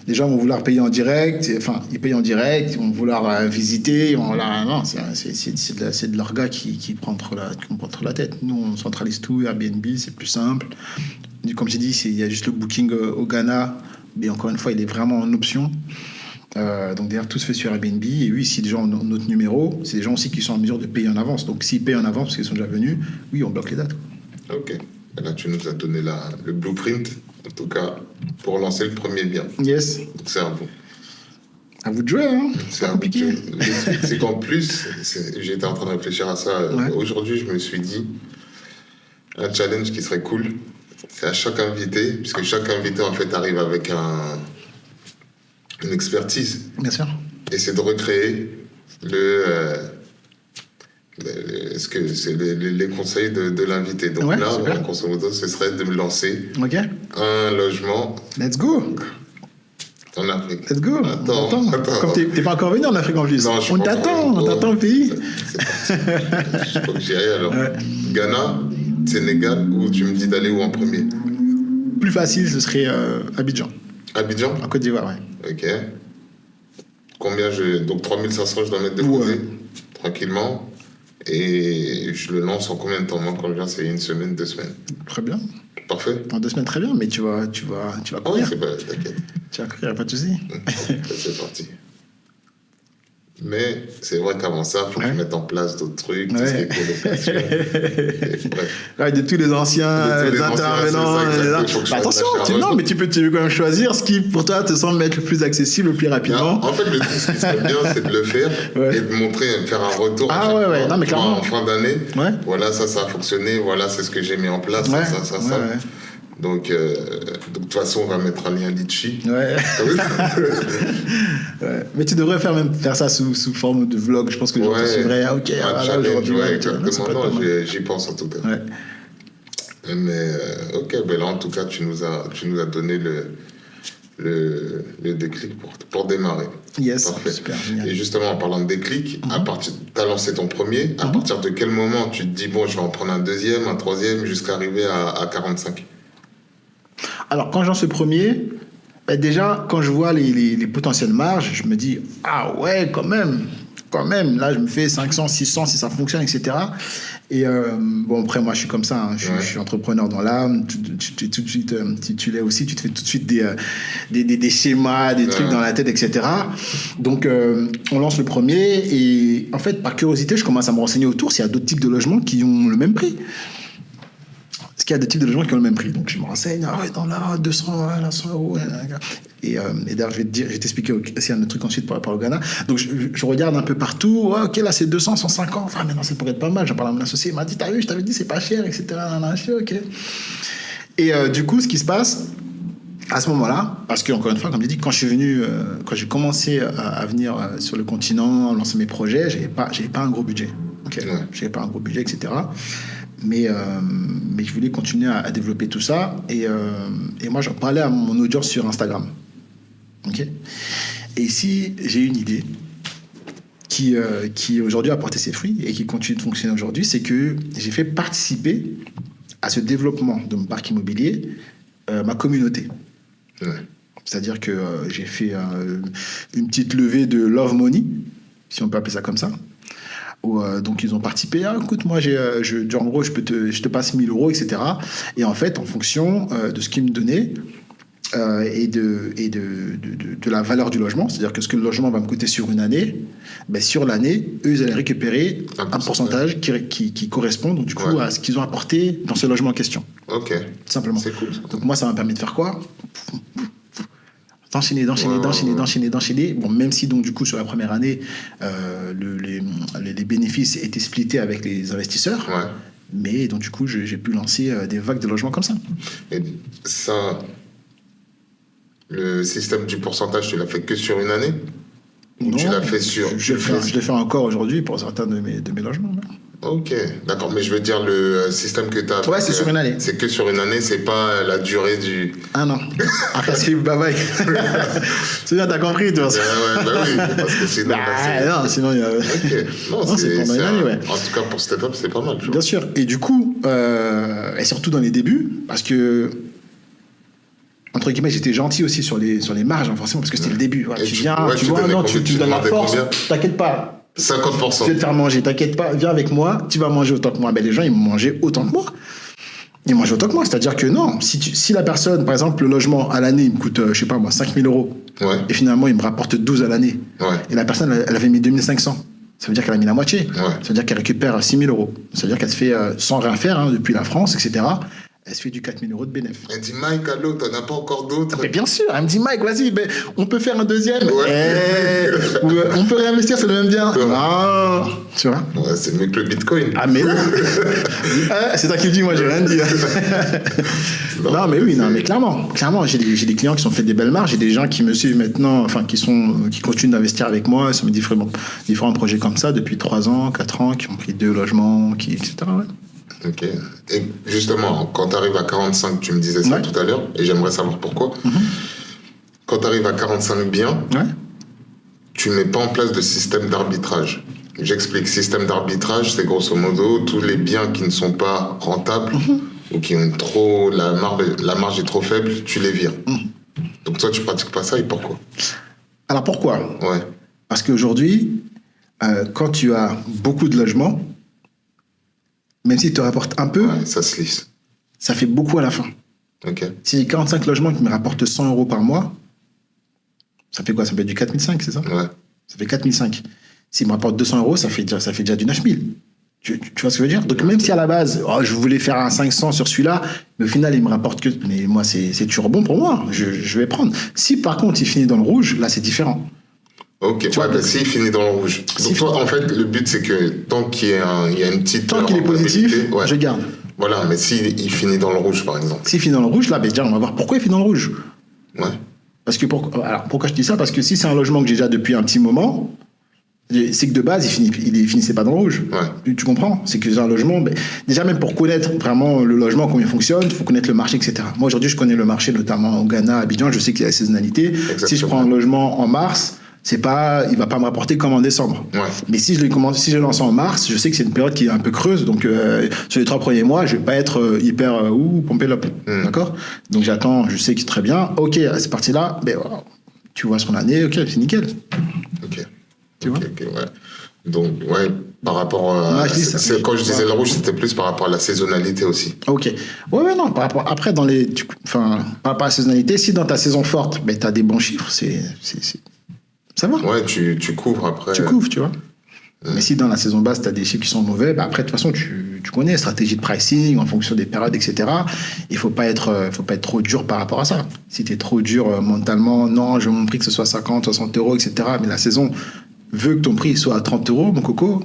les gens vont vouloir payer en direct. Enfin, ils payent en direct, ils vont vouloir visiter. Non, c'est de leur gars qui prend trop la tête. Nous, on centralise tout. Airbnb, c'est plus simple. Comme j'ai dit, il y a juste le booking au Ghana. Mais encore une fois, il est vraiment en option. Donc d'ailleurs tout se fait sur Airbnb et oui, si des gens ont notre numéro, c'est des gens aussi qui sont en mesure de payer en avance. Donc s'ils payent en avance parce qu'ils sont déjà venus, oui, on bloque les dates. Ok. Et là, tu nous as donné le blueprint, en tout cas, pour lancer le premier bien. Yes. Donc, c'est à vous. À vous de jouer, hein. C'est compliqué. Le truc, c'est qu'en plus, j'étais en train de réfléchir à ça. Ouais. Aujourd'hui, je me suis dit, un challenge qui serait cool, c'est à chaque invité, puisque chaque invité, en fait, arrive avec une expertise. Bien sûr. Et c'est de recréer ce que c'est les conseils de l'invité. Donc Ouais, là, super. grosso modo, ce serait de me lancer Ok. un logement Let's go. en Afrique. Let's go. Attends. Comme t'es pas encore venu en Afrique en plus. Non, je suis On pas t'attend, encore- on t'attend au pays. C'est parti. Il faut que j'y aille alors. Ouais. Ghana, Sénégal, ou tu me dis d'aller où en premier? Plus facile, ce serait Abidjan, Abidjan? en Côte d'Ivoire, ouais. Ok. Combien donc 3500, je dois mettre de Ouais. côté, tranquillement. Et je le lance en combien de temps? Moi, quand je viens, c'est 1 semaine, 2 semaines. Très bien. Parfait. En 2 semaines, très bien, mais tu vas Ah oui, courir. c'est pas... T'inquiète. Tu vas courir, pas de souci. C'est parti. Mais c'est vrai qu'avant ça, il faut que je Ouais. mette en place d'autres trucs, tout Ouais. ce qui est colocation. Et bref. Ouais, de tous les anciens De tous les intervenants. anciens, c'est ça, exactement. Faut que je Bah, fasse attention, la charge. non, mais tu peux quand même choisir ce qui, pour toi, te semble être le plus accessible, le plus rapidement. En fait, le truc, ce qui serait bien, c'est de le faire Ouais. et de montrer, faire un retour. Ah à chaque ouais, fois. ouais. Non, mais clairement. En fin d'année, Ouais. voilà, ça a fonctionné, voilà, c'est ce que j'ai mis en place, Ouais. ça. Ouais. Donc, de toute façon, on va mettre un lien Litchi. Ouais. Ouais. Mais tu devrais faire ça sous forme de vlog. Je pense que les gens te suivraient. Ah, ok, un voilà, challenge, aujourd'hui. ouais, ouais, ça peut exactement. être pas Non, mal. j'y pense en tout cas. Ouais. Mais ok, ben là en tout cas tu nous as donné le déclic pour démarrer. Yes, Parfait. super, génial. Et justement en parlant de déclic, t'as lancé ton premier, à partir de quel moment tu te dis bon je vais en prendre un deuxième, un troisième jusqu'à arriver à 45? Alors, quand j'en ce premier, bah, déjà, quand je vois les potentielles marges, je me dis, ah ouais, quand même. Là, je me fais 500, 600 si ça fonctionne, etc. Et bon, après, moi, je suis comme ça. Hein. Je suis entrepreneur dans l'âme. Tu tout de suite, tu l'es aussi. Tu te fais tout de suite des schémas, des trucs dans la tête, etc. Donc, on lance le premier. Et en fait, par curiosité, je commence à me renseigner autour s'il y a d'autres types de logements qui ont le même prix. Parce qu'il y a des types de logements qui ont le même prix. Donc, je me renseigne, ah ouais, dans là, 200, là, 100 euros. Et d'ailleurs, je vais t'expliquer aussi un autre truc ensuite par rapport au Ghana. Donc, je regarde un peu partout. Ouais, ok, là, c'est 200, 150. Ah, mais non, ça pourrait être pas mal. J'en parle à mon associé. Il m'a dit, t'as vu, je t'avais dit, c'est pas cher, etc. Je dis, ok. Et du coup, ce qui se passe à ce moment-là, parce que, encore une fois, comme je dis, quand j'ai commencé à venir sur le continent, lancer mes projets, j'avais pas un gros budget. Ok. Ouais. J'avais pas un gros budget, etc. Mais je voulais continuer à développer tout ça. Et moi, j'en parlais à mon audience sur Instagram. Ok. Et ici, j'ai une idée qui aujourd'hui a porté ses fruits et qui continue de fonctionner aujourd'hui. C'est que j'ai fait participer à ce développement de mon parc immobilier ma communauté. Ouais. C'est-à-dire que j'ai fait une petite levée de love money, si on peut appeler ça comme ça. Donc ils ont participé. Ah, écoute, moi en gros je te passe 1000 euros, etc. Et en fait, en fonction de ce qu'ils me donnaient et de la valeur du logement, c'est-à-dire que ce que le logement va me coûter sur une année, ben, sur l'année, eux ils allaient récupérer un pourcentage qui correspond donc du coup à ce qu'ils ont apporté dans ce logement en question. Ok. Tout simplement. C'est cool. Ça. Donc moi ça m'a permis de faire quoi? D'enchaîner. Bon, même si donc du coup sur la première année, les bénéfices étaient splittés avec les investisseurs, Ouais. mais donc du coup j'ai pu lancer des vagues de logements comme ça. Et ça, le système du pourcentage, tu l'as fait que sur une année? Ou Non, tu l'as fait sur... je le fais encore aujourd'hui pour certains de mes logements. Là. Ok, d'accord. Mais je veux dire, le système que tu as... Ouais, c'est sur une année. C'est que sur une année, c'est pas la durée du... Ah non. Après, c'est bye bye. C'est bien, t'as compris, toi. Ouais, bah oui, parce que sinon... non, sinon il y a... Ok. Non, c'est pendant une année, ouais. En tout cas, pour Step Up, c'est pas mal. Bien sûr. Et du coup, et surtout dans les débuts, parce que, entre guillemets, j'étais gentil aussi sur les marges, hein, forcément, parce que c'était le début. Voilà, Et tu tu- viens, ouais, tu tu vois, donnais non, combien, tu tu me donnes la demandais force, combien? t'inquiète pas. 50%. Je vais te faire manger, t'inquiète pas, viens avec moi, tu vas manger autant que moi. Ben, les gens, ils mangeaient autant que moi. Ils mangeaient autant que moi. C'est-à-dire que non, si la personne, par exemple, le logement à l'année, il me coûte, je sais pas moi, 5 000 euros, Ouais. et finalement, il me rapporte 12 à l'année, Ouais. et la personne, elle avait mis 2500. Ça veut dire qu'elle a mis la moitié. Ouais. Ça veut dire qu'elle récupère 6 000 euros. Ça veut dire qu'elle se fait, sans rien faire, hein, depuis la France, etc., elle se fait du 4 000 € de bénéfice. Elle dit, Mike, allô, t'en as pas encore d'autres? Mais bien sûr, elle me dit, Mike, vas-y, ben, on peut faire un deuxième. Ouais. Ou, on peut réinvestir sur le même bien. Ouais. Ah, tu vois? Ouais, c'est mieux que le Bitcoin. Ah, mais c'est toi qui le dis, moi, j'ai rien dit. Non, mais oui, non, mais clairement, j'ai des clients qui sont fait des belles marges, j'ai des gens qui me suivent maintenant, enfin, qui continuent d'investir avec moi sur mes différents projets comme ça depuis 3 ans, 4 ans, qui ont pris 2 logements, etc. Ouais. Ok. Et justement, quand tu arrives à 45, tu me disais ça tout à l'heure, et j'aimerais savoir pourquoi. Quand tu arrives à 45 biens, tu mets pas en place de système d'arbitrage. J'explique. Système d'arbitrage, c'est grosso modo tous les biens qui ne sont pas rentables ou qui ont trop la marge est trop faible, tu les vires. Donc toi, tu pratiques pas ça, et pourquoi? Alors pourquoi? Ouais. Parce qu'aujourd'hui, quand tu as beaucoup de logements, même s'ils te rapportent un peu, ça se lisse. Ça fait beaucoup à la fin. Ok. Si j'ai 45 logements qui me rapportent 100 € par mois, ça fait quoi? Ça fait du 4 500, c'est ça? Ouais. Ça fait 4 500. S'ils me rapportent 200 €, ça fait déjà du 9 000. Tu vois ce que je veux dire? Donc même si à la base, je voulais faire un 500 sur celui-là, mais au final, il me rapporte que... Mais moi, c'est toujours bon pour moi. Je vais prendre. Si par contre, il finit dans le rouge, là, c'est différent. Ok, s'il finit dans le rouge. Donc toi, en fait, le but, c'est que tant qu'il y a une petite... Tant qu'il est positif, je garde. Voilà, mais s'il finit dans le rouge, par exemple. S'il finit dans le rouge, là, déjà, on va voir pourquoi il finit dans le rouge. Ouais. Parce que alors, pourquoi je dis ça? Parce que si c'est un logement que j'ai déjà depuis un petit moment, c'est que de base, il finissait pas dans le rouge. Ouais. Tu comprends? C'est que c'est un logement... Mais déjà, même pour connaître vraiment le logement, comment il fonctionne, il faut connaître le marché, etc. Moi, aujourd'hui, je connais le marché, notamment au Ghana, à Abidjan. Je sais qu'il y a la saisonnalité. Exactement. Si je prends un logement en mars... il va pas me rapporter comme en décembre. Ouais. Mais si je lance en mars, je sais que c'est une période qui est un peu creuse, donc sur les 3 premiers mois, je vais pas être hyper pompé l'op. D'accord? Donc j'attends, je sais que très bien. Ok, à cette partie-là, ben voilà, tu vois son année, ok, c'est nickel. Ok. Tu vois? Ok, ouais. Donc ouais, par rapport à quand je disais le rouge, c'était plus par rapport à la saisonnalité aussi. Ok. Ouais, non. Par rapport par rapport à la saisonnalité, si dans ta saison forte, ben t'as des bons chiffres, ça va. Ouais, tu couvres après. Tu couvres, tu vois. Mais si dans la saison basse, tu as des chiffres qui sont mauvais, après, de toute façon, tu connais, stratégie de pricing en fonction des périodes, etc. Il faut pas être trop dur par rapport à ça. Si tu es trop dur mentalement, non, je veux mon prix que ce soit 50, 60 €, etc. Mais la saison veut que ton prix soit à 30 €, mon coco,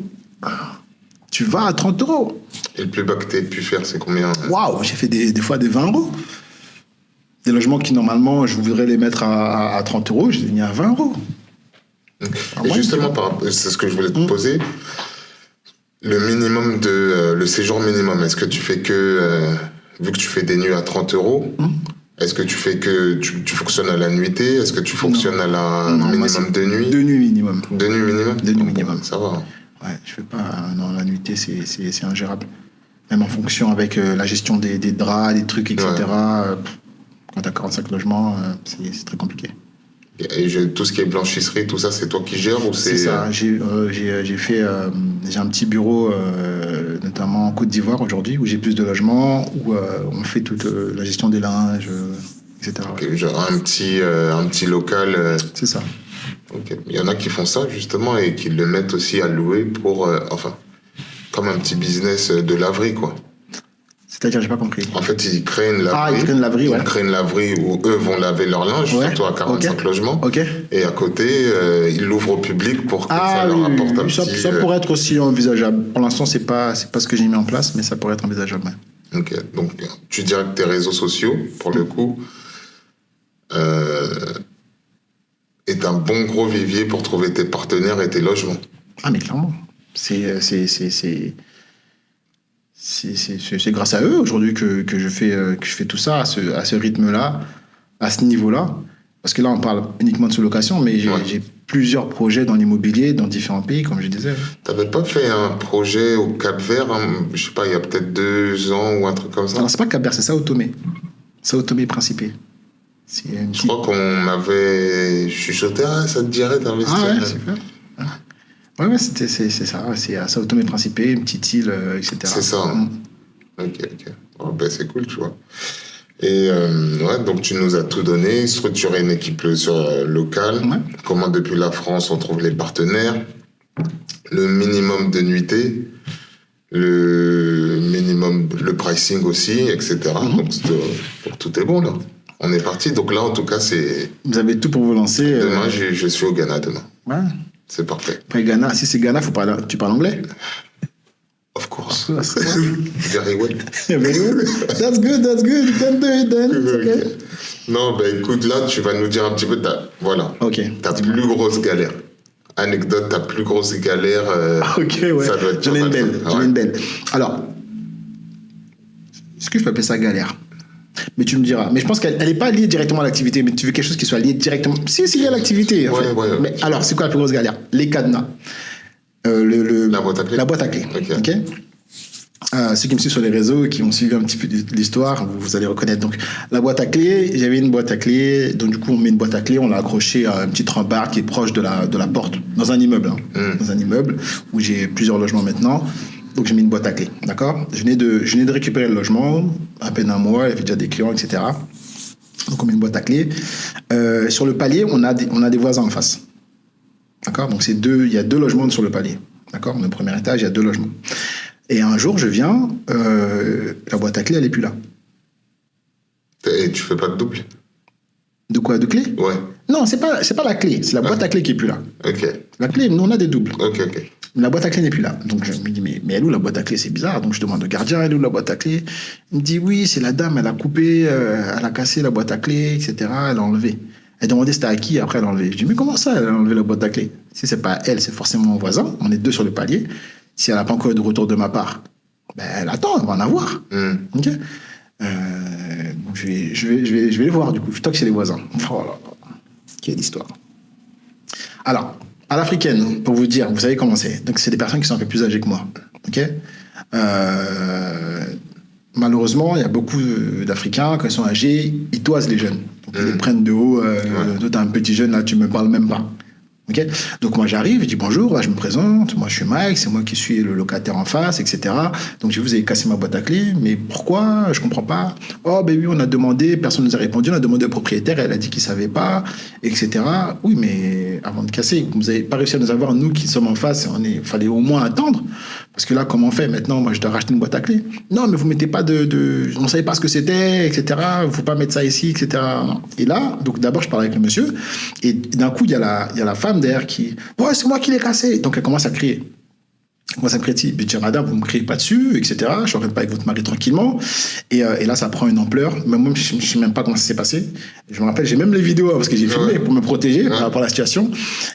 tu vas à 30 €. Et le plus bas que tu aies pu faire, c'est combien? Waouh, j'ai fait des fois des 20 €. Des logements qui, normalement, je voudrais les mettre à 30 €, je les ai mis à 20 €. Et justement, c'est ce que je voulais te poser. Le minimum le séjour minimum, est-ce que tu fais vu que tu fais des nuits à 30 €, est-ce que tu fais tu fonctionnes à la nuitée? Est-ce que tu fonctionnes à la minimum de nuit? 2 nuits minimum. 2 nuits minimum? 2 nuits minimum. Ça va. Ouais, je fais pas. Non, la nuitée, c'est ingérable. Même en fonction avec la gestion des draps, des trucs, etc. Quand t'as 45 logements, c'est très compliqué. Et tout ce qui est blanchisserie, tout ça, c'est toi qui gères ou c'est... C'est ça. J'ai un petit bureau, notamment en Côte d'Ivoire aujourd'hui, où j'ai plus de logements, où on fait toute la gestion des linges, etc. Okay, genre un petit local. C'est ça. Ok. Il y en a qui font ça justement et qui le mettent aussi à louer pour, comme un petit business de laverie, quoi. C'est-à-dire, j'ai pas compris. En fait, ils créent une laverie. Ils créent une laverie, Ils créent une laverie où eux vont laver leur linge, surtout à 45 logements. Ok. Et à côté, ils l'ouvrent au public pour que ça leur apporte un petit... Ça pourrait être aussi envisageable. Pour l'instant, c'est pas ce que j'ai mis en place, mais ça pourrait être envisageable. Ouais. Ok. Donc, tu dirais que tes réseaux sociaux, pour le coup, est un bon gros vivier pour trouver tes partenaires et tes logements. Ah, mais clairement. C'est grâce à eux aujourd'hui que je fais tout ça à ce rythme-là, à ce niveau-là. Parce que là, on parle uniquement de sous-location, mais j'ai plusieurs projets dans l'immobilier, dans différents pays, comme je disais. T'avais pas fait un projet au Cap-Vert, je sais pas, il y a peut-être 2 ans ou un truc comme ça? Alors, c'est pas Cap-Vert, c'est Sao Tomé. Sao Tomé Principe. Je crois qu'on m'avait chuchoté, ça te dirait d'investir. Ah ouais, super. Ouais, c'est ça. C'est à Sao Tomé Principe, une petite île, etc. C'est ça. Ok. Oh, ben, c'est cool, tu vois. Et donc tu nous as tout donné, structurer une équipe locale, comment depuis la France on trouve les partenaires, le minimum de nuitées. le minimum, le pricing aussi, etc. Donc, tout est bon, là. On est parti. Donc là, en tout cas, c'est... Vous avez tout pour vous lancer. Demain, je suis au Ghana, demain. Ouais. C'est parfait. Après Ghana, si c'est Ghana, tu parles anglais? Of course. Very well. Very well. That's good. You can do it then. It's okay. Non, ben écoute, là, tu vas nous dire un petit peu ta plus grosse galère. Anecdote, ta plus grosse galère. Ok, ouais. Ça doit être J'en ai une belle. Alors, est-ce que je peux appeler ça galère? Mais tu me diras. Mais je pense qu'elle n'est pas liée directement à l'activité. Mais tu veux quelque chose qui soit lié directement. Si, c'est lié à l'activité. En fait. Ouais. Mais alors, c'est quoi la plus grosse galère? Les cadenas. La boîte à clés. Ok. Ceux qui me suivent sur les réseaux, qui ont suivi un petit peu l'histoire, vous allez reconnaître. Donc, la boîte à clés, j'avais une boîte à clés. Donc, du coup, on met une boîte à clés, on l'a accrochée à une petite rambarde qui est proche de la porte, dans un immeuble. Dans un immeuble où j'ai plusieurs logements maintenant. Donc, j'ai mis une boîte à clés. D'accord? Je venais de récupérer le logement, à peine un mois, il y avait déjà des clients, etc. Donc, on met une boîte à clés. Sur le palier, on a des voisins en face. D'accord? Donc, il y a 2 logements sur le palier. D'accord? On est au premier étage, il y a 2 logements. Et un jour, je viens, la boîte à clés, elle n'est plus là. Et tu fais pas de double? De quoi? De clés? Ouais. Non, c'est pas la clé, c'est la boîte à clés qui est plus là. Ok. La clé, nous, on a des doubles. Ok. La boîte à clés n'est plus là. Donc, je me dis, mais elle est où la boîte à clés? C'est bizarre. Donc, je demande au gardien, elle est où la boîte à clés? Il me dit, oui, c'est la dame, elle a coupé, elle a cassé la boîte à clés, etc. Elle a enlevé. Elle demandait c'était à qui, après elle a enlevé. Je dis, mais comment ça, elle a enlevé la boîte à clés? Si c'est pas elle, c'est forcément mon voisin. On est 2 sur le palier. Si elle n'a pas encore eu de retour de ma part, ben elle attend, elle va en avoir. Ok. Donc je vais les voir, du coup. Je toque chez les voisins. Oh là là. Quelle histoire. Alors, à l'africaine, pour vous dire, vous savez comment c'est. Donc, c'est des personnes qui sont un peu plus âgées que moi. Ok. Malheureusement, il y a beaucoup d'Africains, quand ils sont âgés, ils toisent les jeunes. Donc, ils les prennent de haut. Toi, t'es un petit jeune, là, tu me parles même pas. Okay. Donc moi j'arrive, je dis bonjour, là, je me présente, moi je suis Mike, c'est moi qui suis le locataire en face, etc. Donc je vous ai cassé ma boîte à clés, mais pourquoi? Je comprends pas. Oh ben oui, on a demandé, personne ne nous a répondu, on a demandé au propriétaire, elle a dit qu'il savait pas, etc. Oui, mais avant de casser, vous n'avez pas réussi à nous avoir, nous qui sommes en face, fallait au moins attendre. Parce que là, comment on fait maintenant? Moi, je dois racheter une boîte à clés. Non, mais vous mettez pas on ne savait pas ce que c'était, etc. Il ne faut pas mettre ça ici, etc. Non. Et là, donc d'abord, je parle avec le monsieur. Et d'un coup, il y a la femme derrière qui... Ouais, c'est moi qui l'ai cassé. Donc, elle commence à crier. Moi, ça me critique. Je dis, madame, vous ne me criez pas dessus, etc. Je suis en train de parler avec votre mari tranquillement. Et là, ça prend une ampleur. Mais moi, je ne sais même pas comment ça s'est passé. Je me rappelle, j'ai même les vidéos parce que j'ai filmé pour me protéger par rapport à la situation.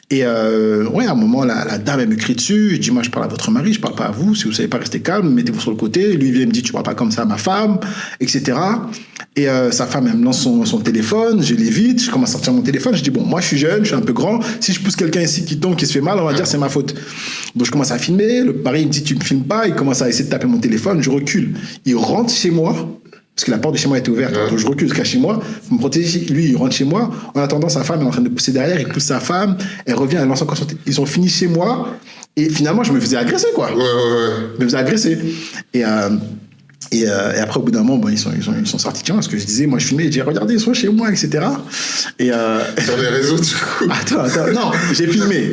Et à un moment, la dame, elle me crie dessus. Je dis, moi, je parle à votre mari, je ne parle pas à vous. Si vous ne savez pas rester calme, mettez-vous sur le côté. Lui, il vient me dire, tu ne parles pas comme ça à ma femme, etc. Et sa femme, elle me lance son téléphone. Je l'évite. Je commence à sortir mon téléphone. Je dis, bon, moi, je suis jeune, je suis un peu grand. Si je pousse quelqu'un ici qui tombe, qui se fait mal, on va dire, c'est ma faute. Donc, je commence à filmer. Le mari, il me dit, tu me filmes pas. Il commence à essayer de taper mon téléphone. Je recule. Il rentre chez moi. Parce que la porte de chez moi était ouverte. Donc, je recule jusqu'à chez moi. Pour me protéger. Lui, il rentre chez moi. En attendant, sa femme est en train de pousser derrière. Il pousse sa femme. Elle revient. Elle lance encore son téléphone. Ils ont fini chez moi. Et finalement, je me faisais agresser, quoi. Je me faisais agresser. Et après, au bout d'un moment, bon, ils sont sortis. Tiens, ce que je disais, moi, je filmais, je disais, regardez, ils sont chez moi, etc. Et sur les réseaux, du coup. Attends, non, j'ai filmé,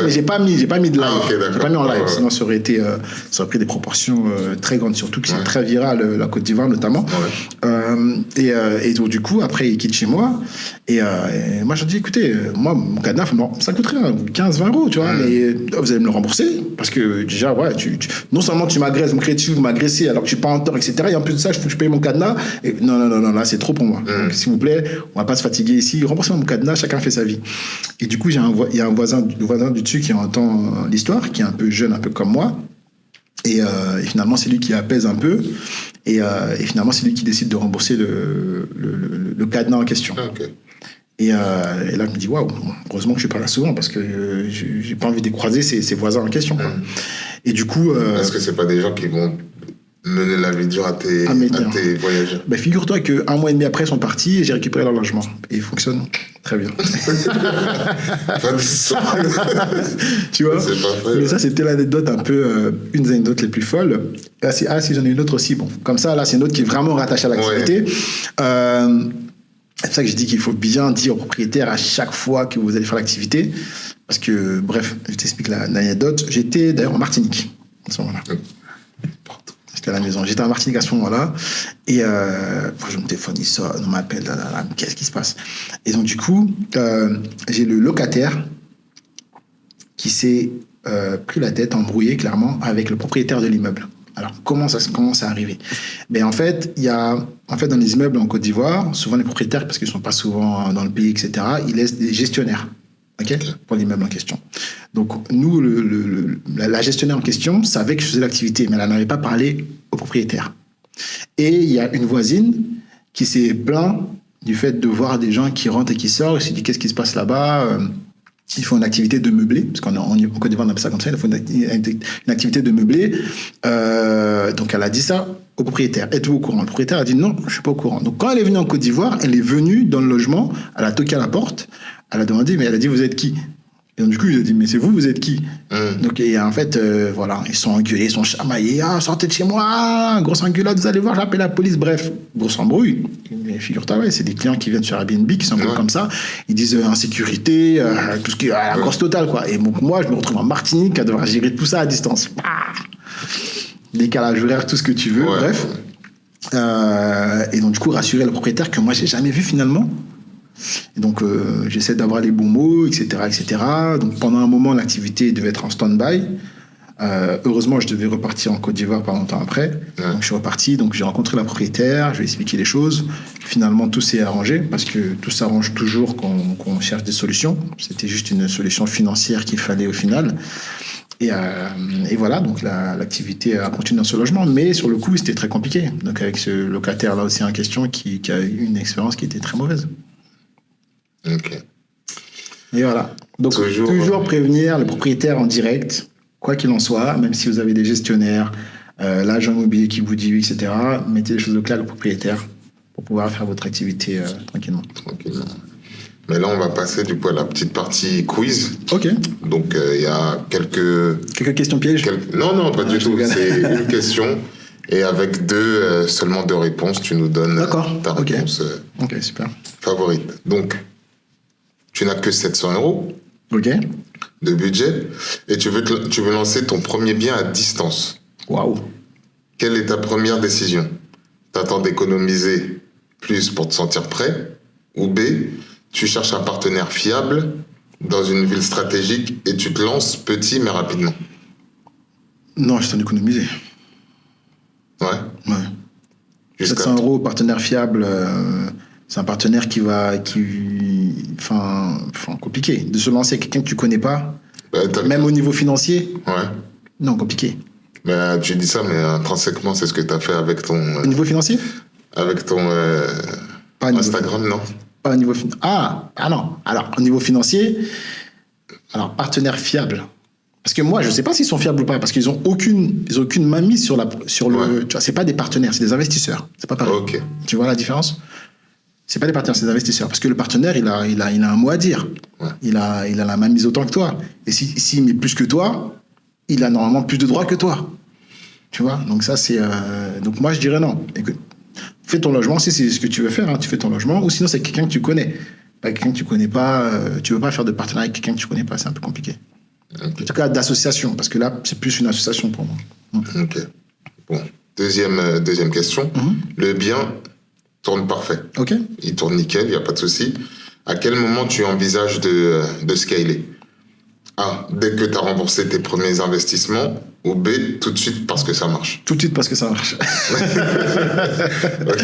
mais j'ai pas mis de live. Okay, j'ai pas mis en live, sinon ça aurait pris des proportions très grandes, surtout que c'est très viral, la Côte d'Ivoire notamment. Et donc, du coup, après, ils quittent chez moi. Et moi, je dis, écoutez, moi, mon cadenas, ça coûterait 15-20 euros, tu vois, mais vous allez me le rembourser. Parce que déjà, ouais, non seulement tu m'agresses, vous me criez dessus, vous m'agressez alors que je suis pas en tort, etc. Et en plus de ça, il faut que je paye mon cadenas. Et non, là, c'est trop pour moi. Donc, s'il vous plaît, on va pas se fatiguer ici. Remboursez mon cadenas, chacun fait sa vie. Et du coup, il y a un voisin du dessus qui entend l'histoire, qui est un peu jeune, un peu comme moi. Et finalement, c'est lui qui apaise un peu. Et finalement, c'est lui qui décide de rembourser le cadenas en question. Okay. Et là, je me dis, waouh, heureusement que je suis pas là souvent parce que j'ai pas envie de croiser ces voisins en question. Quoi. Et du coup. Est-ce que c'est pas des gens qui vont mener la vie dure à tes voyages? Ben, figure-toi qu'un mois et demi après, ils sont partis et j'ai récupéré leur logement. Et ils fonctionnent très bien. Tu vois? C'est pas fait, mais ça, c'était l'anecdote un peu, une des anecdotes les plus folles. Si j'en ai une autre aussi. Bon, comme ça, là, c'est une autre qui est vraiment rattachée à l'activité. C'est pour ça que je dis qu'il faut bien dire au propriétaire à chaque fois que vous allez faire l'activité. Parce que, bref, je t'explique l'anecdote. J'étais d'ailleurs en Martinique à ce moment-là. J'étais à la maison. J'étais à Martinique à ce moment-là. Et je me téléphone, il sonne, on m'appelle, qu'est-ce qui se passe? Et donc, du coup, j'ai le locataire qui s'est pris la tête, embrouillé clairement, avec le propriétaire de l'immeuble. Alors, comment ça arrivé? Ben, en fait, dans les immeubles en Côte d'Ivoire, souvent les propriétaires, parce qu'ils ne sont pas souvent dans le pays, etc., ils laissent des gestionnaires. Okay, pour l'immeuble en question. Donc, nous, la gestionnaire en question savait que je faisais l'activité, mais elle n'avait pas parlé au propriétaire. Et il y a une voisine qui s'est plainte du fait de voir des gens qui rentrent et qui sortent. Elle s'est dit, qu'est-ce qui se passe là-bas? Ils font une activité de meublé, parce qu'en Côte d'Ivoire, on appelle ça comme ça, ils font une activité de meublé. Donc, elle a dit ça au propriétaire. Êtes-vous au courant? Le propriétaire a dit non, je ne suis pas au courant. Donc, quand elle est venue en Côte d'Ivoire, elle est venue dans le logement, elle a toqué à la porte, elle a demandé, mais elle a dit, vous êtes qui? Et donc, du coup, il a dit, mais c'est vous êtes qui? Donc, et en fait, voilà, ils sont engueulés, ils sont chamaillés. Ah, sortez de chez moi, grosse engueulade, vous allez voir, j'appelle la police. Bref, grosse embrouille. Mais figure-toi, ouais, c'est des clients qui viennent sur Airbnb, qui sont comme ça. Ils disent insécurité, tout ce qui est à la grosse totale, quoi. Et donc, moi, je me retrouve en Martinique à devoir gérer tout ça à distance. Décalage horaire, tout ce que tu veux, bref. Et donc, du coup, rassurer le propriétaire que moi, j'ai jamais vu finalement. Et donc, j'essaie d'avoir les bons mots, etc., etc. Donc, pendant un moment, l'activité devait être en stand-by. Heureusement, je devais repartir en Côte d'Ivoire pas longtemps après. Donc, je suis reparti. Donc, j'ai rencontré la propriétaire. Je lui ai expliqué les choses. Finalement, tout s'est arrangé parce que tout s'arrange toujours quand on cherche des solutions. C'était juste une solution financière qu'il fallait au final. Et voilà, donc l'activité a continué dans ce logement. Mais sur le coup, c'était très compliqué. Donc, avec ce locataire-là aussi en question qui a eu une expérience qui était très mauvaise. Ok. Et voilà. Donc, toujours prévenir le propriétaire en direct, quoi qu'il en soit, même si vous avez des gestionnaires, l'agent immobilier qui vous dit oui, etc., mettez les choses au clair au propriétaire pour pouvoir faire votre activité tranquillement. Mais là, on va passer du coup à la petite partie quiz. Ok. Donc, il y a quelques questions pièges? Non, pas du tout. C'est une question. Et avec seulement deux réponses, tu nous donnes ta réponse super. favorite. Donc, tu n'as que 700 € de budget et tu veux lancer ton premier bien à distance. Waouh. Quelle est ta première décision? T'attends d'économiser plus pour te sentir prêt? Ou B, tu cherches un partenaire fiable dans une ville stratégique et tu te lances petit mais rapidement? Non, j'attends d'économiser. Ouais. 700 €, partenaire fiable, c'est un partenaire compliqué. De se lancer avec quelqu'un que tu connais pas, même au niveau financier. Non, compliqué. Mais tu dis ça, mais intrinsèquement, c'est ce que tu as fait avec ton... Au niveau financier? Avec ton Instagram, non? Pas au niveau financier. Ah non. Alors, au niveau financier, partenaire fiable. Parce que moi, je ne sais pas s'ils sont fiables ou pas, parce qu'ils n'ont aucune mainmise sur le... Tu vois, c'est pas des partenaires, c'est des investisseurs. C'est pas pareil. Ok. Tu vois la différence? C'est pas des partenaires, c'est des investisseurs. Parce que le partenaire, il a un mot à dire. Il a la mainmise autant que toi. Et s'il met plus que toi, il a normalement plus de droits que toi. Tu vois? Donc ça, c'est... Donc moi, je dirais non. Écoute, fais ton logement, si c'est ce que tu veux faire, tu fais ton logement, ou sinon c'est quelqu'un que tu connais. Pas quelqu'un que tu connais pas, tu veux pas faire de partenariat avec quelqu'un que tu connais pas, c'est un peu compliqué. En tout cas, d'association, parce que là, c'est plus une association pour moi. Ok. Bon, deuxième question. Le bien tourne parfait. Ok. Il tourne nickel, il n'y a pas de souci. À quel moment tu envisages de scaler? A, dès que tu as remboursé tes premiers investissements, ou B, tout de suite parce que ça marche? Tout de suite parce que ça marche. Ok.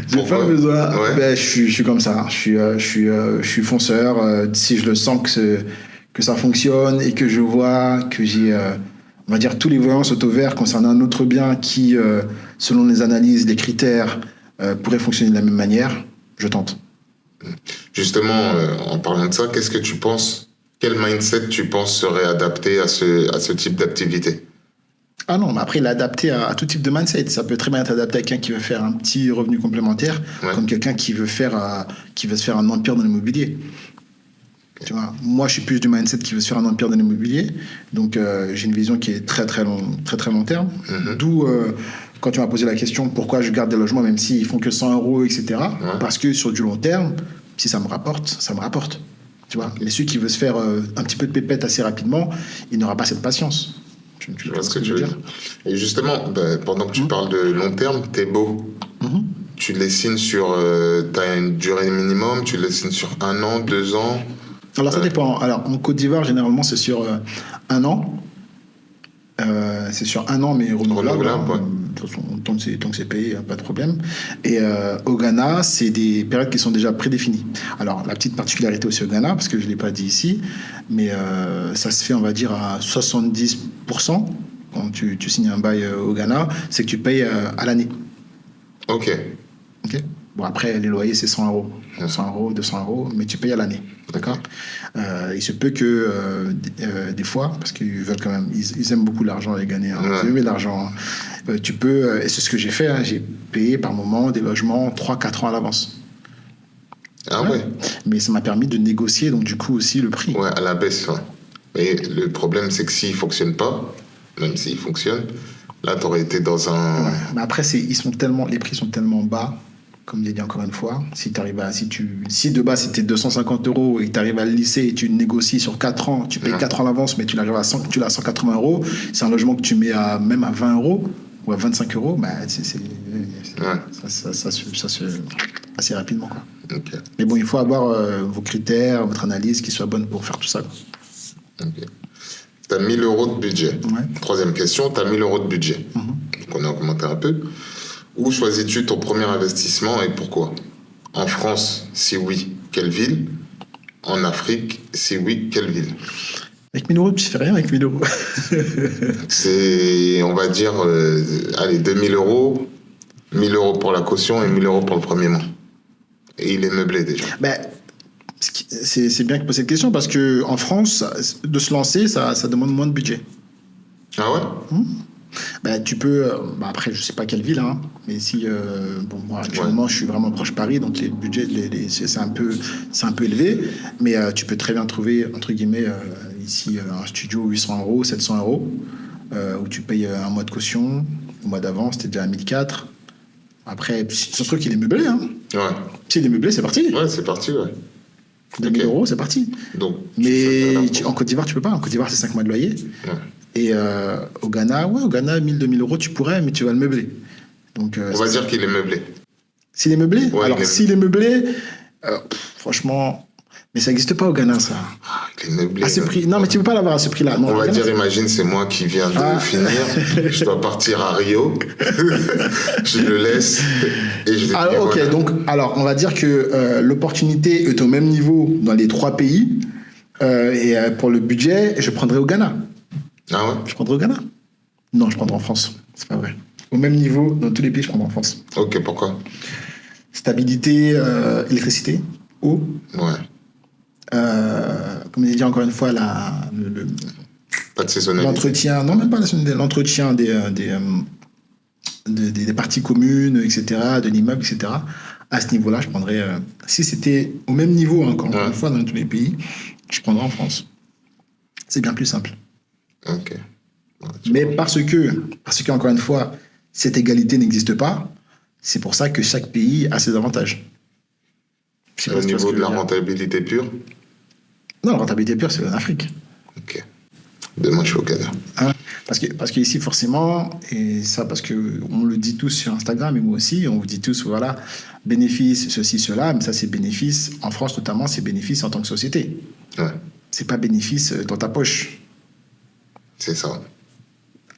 J'ai pas besoin. Ben, je suis comme ça. Je suis fonceur. Si je le sens que ça fonctionne et que je vois que j'ai, on va dire, tous les voyants sont au vert concernant un autre bien qui, selon les analyses, les critères, pourrait fonctionner de la même manière, je tente. Justement, en parlant de ça, qu'est-ce que tu penses? Quel mindset tu penses serait adapté à ce type d'activité? Ah non, mais après, il est adapté à tout type de mindset. Ça peut très bien être adapté à quelqu'un qui veut faire un petit revenu complémentaire, comme quelqu'un qui veut se faire un empire dans l'immobilier. Tu vois, moi, je suis plus du mindset qui veut se faire un empire dans l'immobilier. Donc, j'ai une vision qui est très, très long terme. D'où, quand tu m'as posé la question, pourquoi je garde des logements, même s'ils font que 100 €, etc. Parce que sur du long terme, si ça me rapporte, ça me rapporte. Tu vois, mais celui qui veut se faire un petit peu de pépette assez rapidement, il n'aura pas cette patience. Je vois ce que tu veux dire. Et justement, pendant que tu parles de long terme, t'es beau. Tu les signes sur... t'as une durée minimum, tu les signes sur 1 an, 2 ans. Alors ça dépend. Alors en Côte d'Ivoire, généralement, c'est sur 1 an. C'est sur 1 an, mais renouvelable. Ouais. De toute façon, tant que c'est payé, pas de problème. Et au Ghana, c'est des périodes qui sont déjà prédéfinies. Alors, la petite particularité aussi au Ghana, parce que je ne l'ai pas dit ici, mais ça se fait, on va dire, à 70%. Quand tu signes un bail au Ghana, c'est que tu payes à l'année. Ok. Bon, après, les loyers, c'est 100 euros. 100 euros, 200 euros, mais tu payes à l'année. D'accord. Il se peut que des fois, parce qu'ils veulent quand même, ils aiment beaucoup l'argent, les Ghanéens. Ils aiment l'argent. Tu peux, et c'est ce que j'ai fait, j'ai payé par moment des logements 3-4 ans à l'avance. Ah ouais. Mais ça m'a permis de négocier, donc du coup aussi le prix. Ouais, à la baisse. Ouais. Mais le problème, c'est que s'il ne fonctionne pas, même s'il fonctionne, là, tu aurais été dans un... Ouais. Mais après, les prix sont tellement bas, comme j'ai dit encore une fois. Si de base c'était 250 euros et que tu arrives à le lisser et tu négocies sur 4 ans, tu payes 4 ans à l'avance, mais tu l'as à 180 euros, c'est un logement que tu mets même à 20 euros ou à 25 euros, bah, ça se assez rapidement. Quoi. Okay. Mais bon, il faut avoir vos critères, votre analyse qui soit bonne pour faire tout ça. Quoi. Okay. Tu as 1000 euros de budget. Ouais. Troisième question, tu as 1000 euros de budget. Donc on a augmenté un peu. Où choisis-tu ton premier investissement et pourquoi? En France, si oui, quelle ville? En Afrique, si oui, quelle ville? Avec 1000 euros, tu fais rien avec 1000 euros. C'est, on va dire, allez, 2000 euros, 1000 euros pour la caution et 1000 euros pour le premier mois. Et il est meublé déjà. C'est bien que tu poses cette question parce qu'en France, de se lancer, ça demande moins de budget. Ah ouais? Tu peux... après, je sais pas quelle ville, hein, mais si... moi, actuellement, je suis vraiment proche Paris, donc les budgets, c'est un peu élevé, mais tu peux très bien trouver, entre guillemets, ici, un studio 800 euros, 700 euros, où tu payes un mois de caution, au mois d'avant, c'était déjà à 1004. Après, ce truc, il est meublé, hein. Ouais. Si il est meublé, c'est parti. Ouais, c'est parti, ouais. 2000 euros, c'est parti. Donc, mais en Côte d'Ivoire, tu peux pas. En Côte d'Ivoire, c'est 5 mois de loyer. Ouais. Et au Ghana, 1000-2000 euros, tu pourrais, mais tu vas le meubler. Donc, on va dire qu'il est meublé. S'il est meublé? Ouais, alors, s'il est meublé, franchement... Mais ça n'existe pas au Ghana, ça. Il est meublé. À ce prix. Non, mais tu ne peux pas l'avoir à ce prix-là. Non, on va dire, imagine, c'est moi qui viens de finir. Je dois partir à Rio. Je le laisse. Et je alors, ok, voilà. Donc, alors, on va dire que l'opportunité est au même niveau dans les 3 pays. Et pour le budget, je prendrai au Ghana. Ah ouais? Je prendrai au Ghana? Non, je prendrai en France. C'est pas vrai. Au même niveau, dans tous les pays, je prendrai en France. Ok, pourquoi? Stabilité, électricité, eau. Ouais. Comme j'ai dit encore une fois, pas de saisonnalité. L'entretien, non, même pas la saisonnalité, l'entretien des parties communes, etc., de l'immeuble, etc. À ce niveau-là, je prendrais. Si c'était au même niveau, encore une fois, dans tous les pays, je prendrais en France. C'est bien plus simple. Ok. Ouais, mais parce que, encore une fois, cette égalité n'existe pas, c'est pour ça que chaque pays a ses avantages. Au niveau de la rentabilité pure? Non, la rentabilité pure, c'est en Afrique. Ok. Demain, je suis au Ghana. Hein? Parce qu'ici, forcément, et ça, parce qu'on le dit tous sur Instagram, et moi aussi, on vous dit tous, voilà, bénéfice, ceci, cela, mais ça, c'est bénéfice. En France, notamment, c'est bénéfice en tant que société. Ouais. C'est pas bénéfice dans ta poche. C'est ça.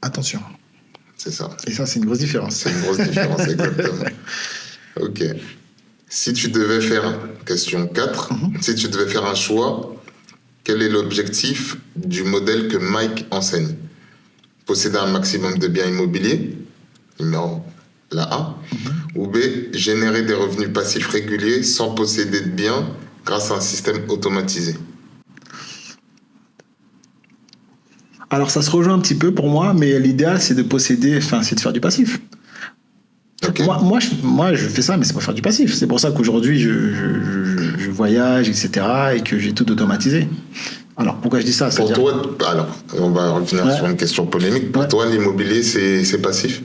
Attention. C'est ça. Et ça, c'est une grosse différence. C'est une grosse différence, exactement. Ok. Si tu devais faire, question 4, si tu devais faire un choix, quel est l'objectif du modèle que Mike enseigne? Posséder un maximum de biens immobiliers, numéro la A, ou B, générer des revenus passifs réguliers sans posséder de biens grâce à un système automatisé? Alors, ça se rejoint un petit peu pour moi, mais l'idéal, c'est de posséder, c'est de faire du passif. Okay. Moi, je fais ça, mais c'est pour faire du passif. C'est pour ça qu'aujourd'hui, je voyage, etc., et que j'ai tout automatisé. Alors, pourquoi je dis ça? Pour toi, alors, on va revenir sur une question polémique. Pour toi, l'immobilier, c'est passif?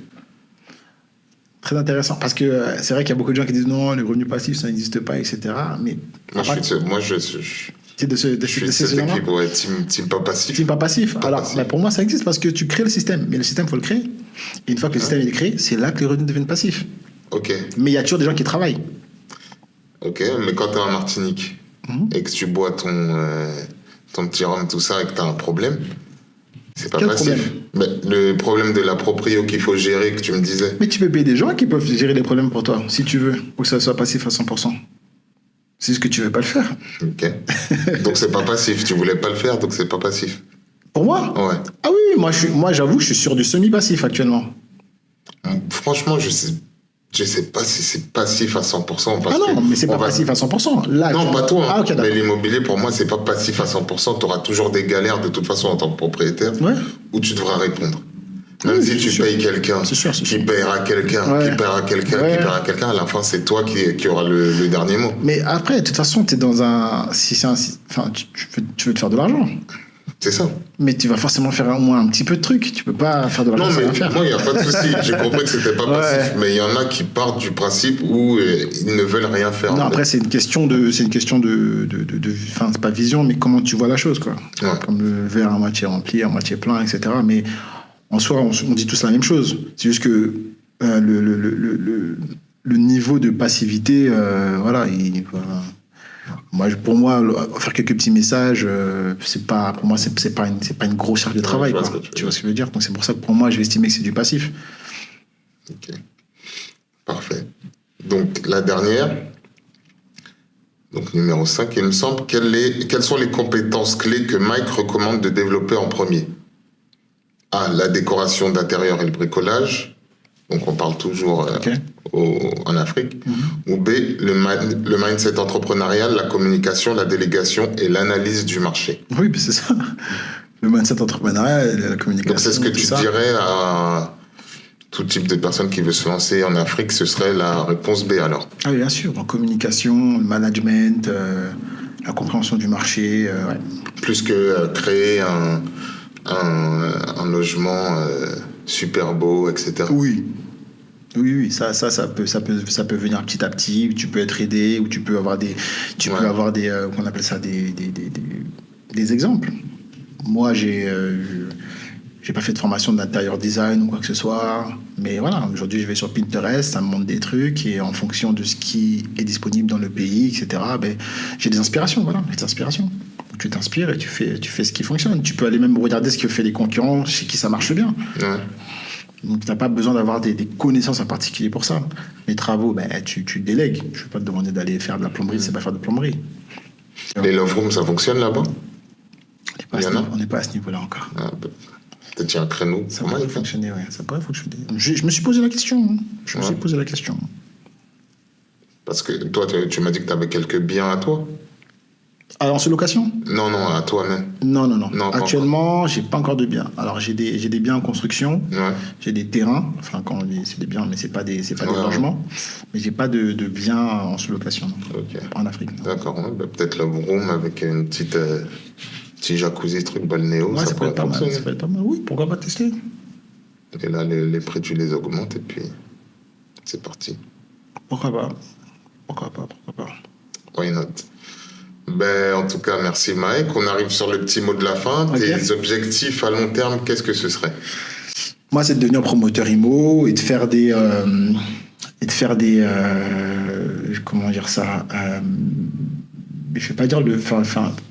Très intéressant, parce que c'est vrai qu'il y a beaucoup de gens qui disent non, les revenus passifs, ça n'existe pas, etc. Mais moi, je C'est de Je suis de ces cette éléments. équipe, ouais, team pas passif. Team pas passif. Pas Alors, passif. bah, pour moi, ça existe parce que tu crées le système. Mais le système, il faut le créer. Et une fois que le système il est créé, c'est là que les revenus deviennent passifs. Ok, Mais il y a toujours des gens qui travaillent. ok, mais quand t'es en Martinique et que tu bois ton petit rhum, tout ça, et que t'as un problème, c'est pas Quel passif. problème? Mais le problème de la proprio qu'il faut gérer, que tu me disais. Mais tu peux payer des gens qui peuvent gérer les problèmes pour toi, si tu veux, ou que ça soit passif à 100%. C'est ce que tu veux pas le faire. Ok. Donc c'est pas passif. Tu voulais pas le faire, donc c'est pas passif. Pour moi? Ouais. Ah oui, moi j'avoue, je suis sur du semi-passif actuellement. Franchement, je sais pas si c'est passif à 100%. Parce Ah non, que mais c'est pas on va- passif à 100%. Là, Non, actuellement- pas toi. Ah ok, mais d'accord. l'immobilier, pour moi, c'est pas passif à 100%. Tu auras toujours des galères de toute façon en tant que propriétaire Ouais. où tu devras répondre. Même Oui, si c'est tu sûr. payes quelqu'un, C'est sûr, c'est qui sûr. paiera quelqu'un, Ouais. qui paiera quelqu'un, Ouais. qui paiera quelqu'un, à la fin, c'est toi qui aura le dernier mot. Mais après, de toute façon, tu es dans un. Enfin, tu veux te faire de l'argent. C'est ça. Mais tu vas forcément faire au moins un petit peu de trucs. Tu peux pas faire de l'argent Non, sans mais rien faire. moi, il n'y a pas de souci. J'ai compris que c'était pas Ouais. passif. Mais il y en a qui partent du principe où ils ne veulent rien faire. Non, en après, c'est une question de. Enfin, c'est pas vision, mais comment tu vois la chose, quoi. Ouais. Comme le verre à moitié rempli, à moitié plein, etc. Mais en soi, on dit tous la même chose. C'est juste que le niveau de passivité, voilà, pour moi, faire quelques petits messages, c'est pas, pour moi, c'est pas une grosse charge de travail, je vois quoi. ce que tu veux Tu vois ce que je veux dire? Donc c'est pour ça que pour moi, je vais estimer que c'est du passif. Ok. Parfait. Donc, la dernière. Donc, numéro 5, il me semble. Quelles sont les compétences clés que Mike recommande de développer en premier? A. La décoration d'intérieur et le bricolage. Donc, on parle toujours Ok. en Afrique. Ou B. Le mindset entrepreneurial, la communication, la délégation et l'analyse du marché. Oui, puis c'est ça. Le mindset entrepreneurial, la communication. Donc, c'est ce que tout tu ça. dirais à tout type de personne qui veut se lancer en Afrique, ce serait la réponse B alors. Ah oui, bien sûr. En communication, le management, la compréhension du marché. Ouais. Plus que créer un logement super beau, etc. Oui. Oui, ça peut venir petit à petit. Tu peux être aidé ou tu peux avoir des, qu'on appelle ça des exemples. Moi, j'ai pas fait de formation d'intérieur design ou quoi que ce soit, mais voilà, aujourd'hui, je vais sur Pinterest, ça me montre des trucs et en fonction de ce qui est disponible dans le pays, etc. Ben, j'ai des inspirations, voilà, des inspirations. Tu t'inspires et tu fais ce qui fonctionne. Tu peux aller même regarder ce que fait les concurrents, chez qui ça marche bien. Ouais. Donc, tu n'as pas besoin d'avoir des connaissances en particulier pour ça. Les travaux, ben, tu délègues. Je ne vais pas te demander d'aller faire de la plomberie, c'est pas faire de plomberie. Les love rooms, ça fonctionne là-bas? On n'est pas à ce niveau-là encore. Ah, peut-être qu'il y a un créneau. Ça pour pourrait Mike, hein. fonctionner, ouais. Ça pourrait fonctionner. Je me suis posé la question. Hein. Je me suis posé la question. Parce que toi, tu m'as dit que tu avais quelques biens à toi. Alors, en sous-location? Non, à toi-même. Non. Non, pas actuellement, j'ai pas encore de biens. Alors, j'ai des biens en construction. Ouais. J'ai des terrains. Enfin, quand on dit c'est des biens, mais c'est pas des Ouais. logements. Mais j'ai pas de biens en sous-location. Non. Ok. En Afrique. Non. D'accord. Ouais, bah, peut-être love room avec une petite petit jacuzzi, truc balnéo, Ouais, ça peut pourrait être pas mal. fonctionner. Ça peut être pas mal. Oui, pourquoi pas tester? Et là, les prix, tu les augmentes et puis c'est parti. Pourquoi pas? Pourquoi pas? Why not? Ben, en tout cas, merci Mike. On arrive sur le petit mot de la fin. Ok. Tes objectifs à long terme, qu'est-ce que ce serait? Moi, c'est de devenir promoteur IMO et de faire des comment dire ça, je vais pas dire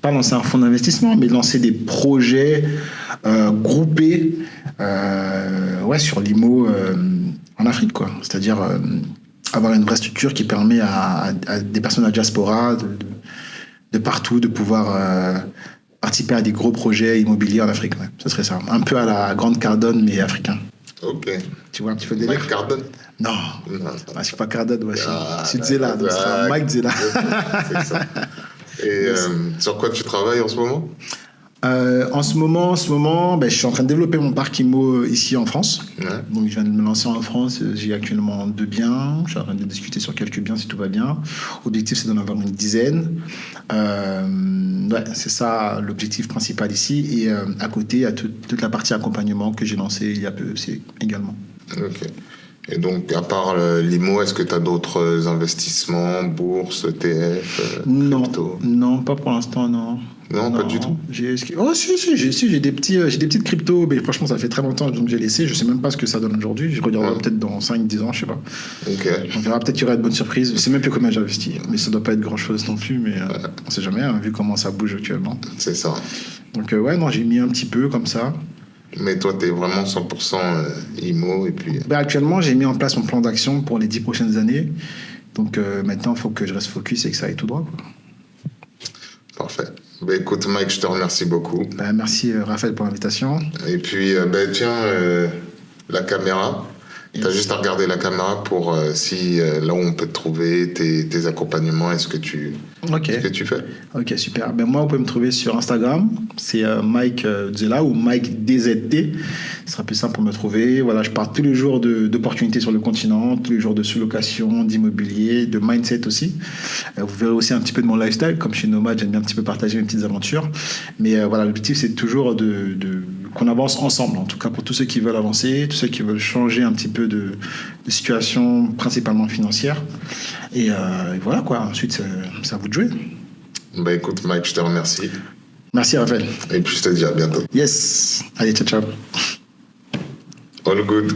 pas lancer un fonds d'investissement, mais lancer des projets groupés sur l'IMO en Afrique, quoi. C'est-à-dire avoir une vraie structure qui permet à des personnes de la diaspora de partout de pouvoir participer à des gros projets immobiliers en Afrique. Ouais. Ce serait ça. Un peu à la Grande Cardone, mais africain. Ok. Tu vois un petit peu le délire? Mike Cardone? Non. Non. Je suis pas Cardone, moi. Je suis Ah, Zela. Donc ce sera Mike Zela. C'est ça. Et sur quoi tu travailles en ce moment? En ce moment, je suis en train de développer mon parc IMO ici en France. Ouais. Donc, je viens de me lancer en France. J'ai actuellement 2 biens. Je suis en train de discuter sur quelques biens si tout va bien. L'objectif, c'est d'en avoir une dizaine. C'est ça l'objectif principal ici. Et à côté, il y a toute la partie accompagnement que j'ai lancée il y a peu aussi également. Ok. Et donc, à part l'IMO, est-ce que tu as d'autres investissements, bourse, ETF, Non, crypto? non, pas pour l'instant, non. Non, pas du tout. Oh, si, j'ai des petites cryptos, mais franchement, ça fait très longtemps donc j'ai laissé. Je sais même pas ce que ça donne aujourd'hui. Je regarderai Ouais. peut-être dans 5-10 ans, je sais pas. Ok. On verra, peut-être qu'il y aura de bonnes surprises. Je sais même plus combien j'ai investi, mais ça doit pas être grand-chose non plus, mais on sait jamais, hein, vu comment ça bouge actuellement. C'est ça. Donc, ouais, non, j'ai mis un petit peu comme ça. Mais toi, tu es vraiment 100% IMO et puis... Ben, actuellement, j'ai mis en place mon plan d'action pour les 10 prochaines années. Donc, maintenant, il faut que je reste focus et que ça aille tout droit, quoi. Parfait. Ben, écoute, Mike, je te remercie beaucoup. Ben, merci, Raphaël, pour l'invitation. Et puis, ben, tiens, la caméra. Tu as juste à regarder la caméra pour si là où on peut te trouver, tes accompagnements et ce que tu fais. Ok, super. Ben, moi, vous pouvez me trouver sur Instagram. C'est Mike Zela ou Mike DZT. Ce sera plus simple pour me trouver. Voilà, je parle tous les jours d'opportunités sur le continent, tous les jours de sous-location, d'immobilier, de mindset aussi. Vous verrez aussi un petit peu de mon lifestyle. Comme je suis nomade, j'aime bien un petit peu partager mes petites aventures. Mais voilà, l'objectif, c'est toujours qu'on avance ensemble. En tout cas, pour tous ceux qui veulent avancer, tous ceux qui veulent changer un petit peu de situation, principalement financière. Et voilà, quoi. Ensuite, c'est à vous de jouer. Ben, écoute, Mike, je te remercie. Merci, Raphaël. Et puis, je te dis à bientôt. Yes. Allez, ciao, ciao. All good.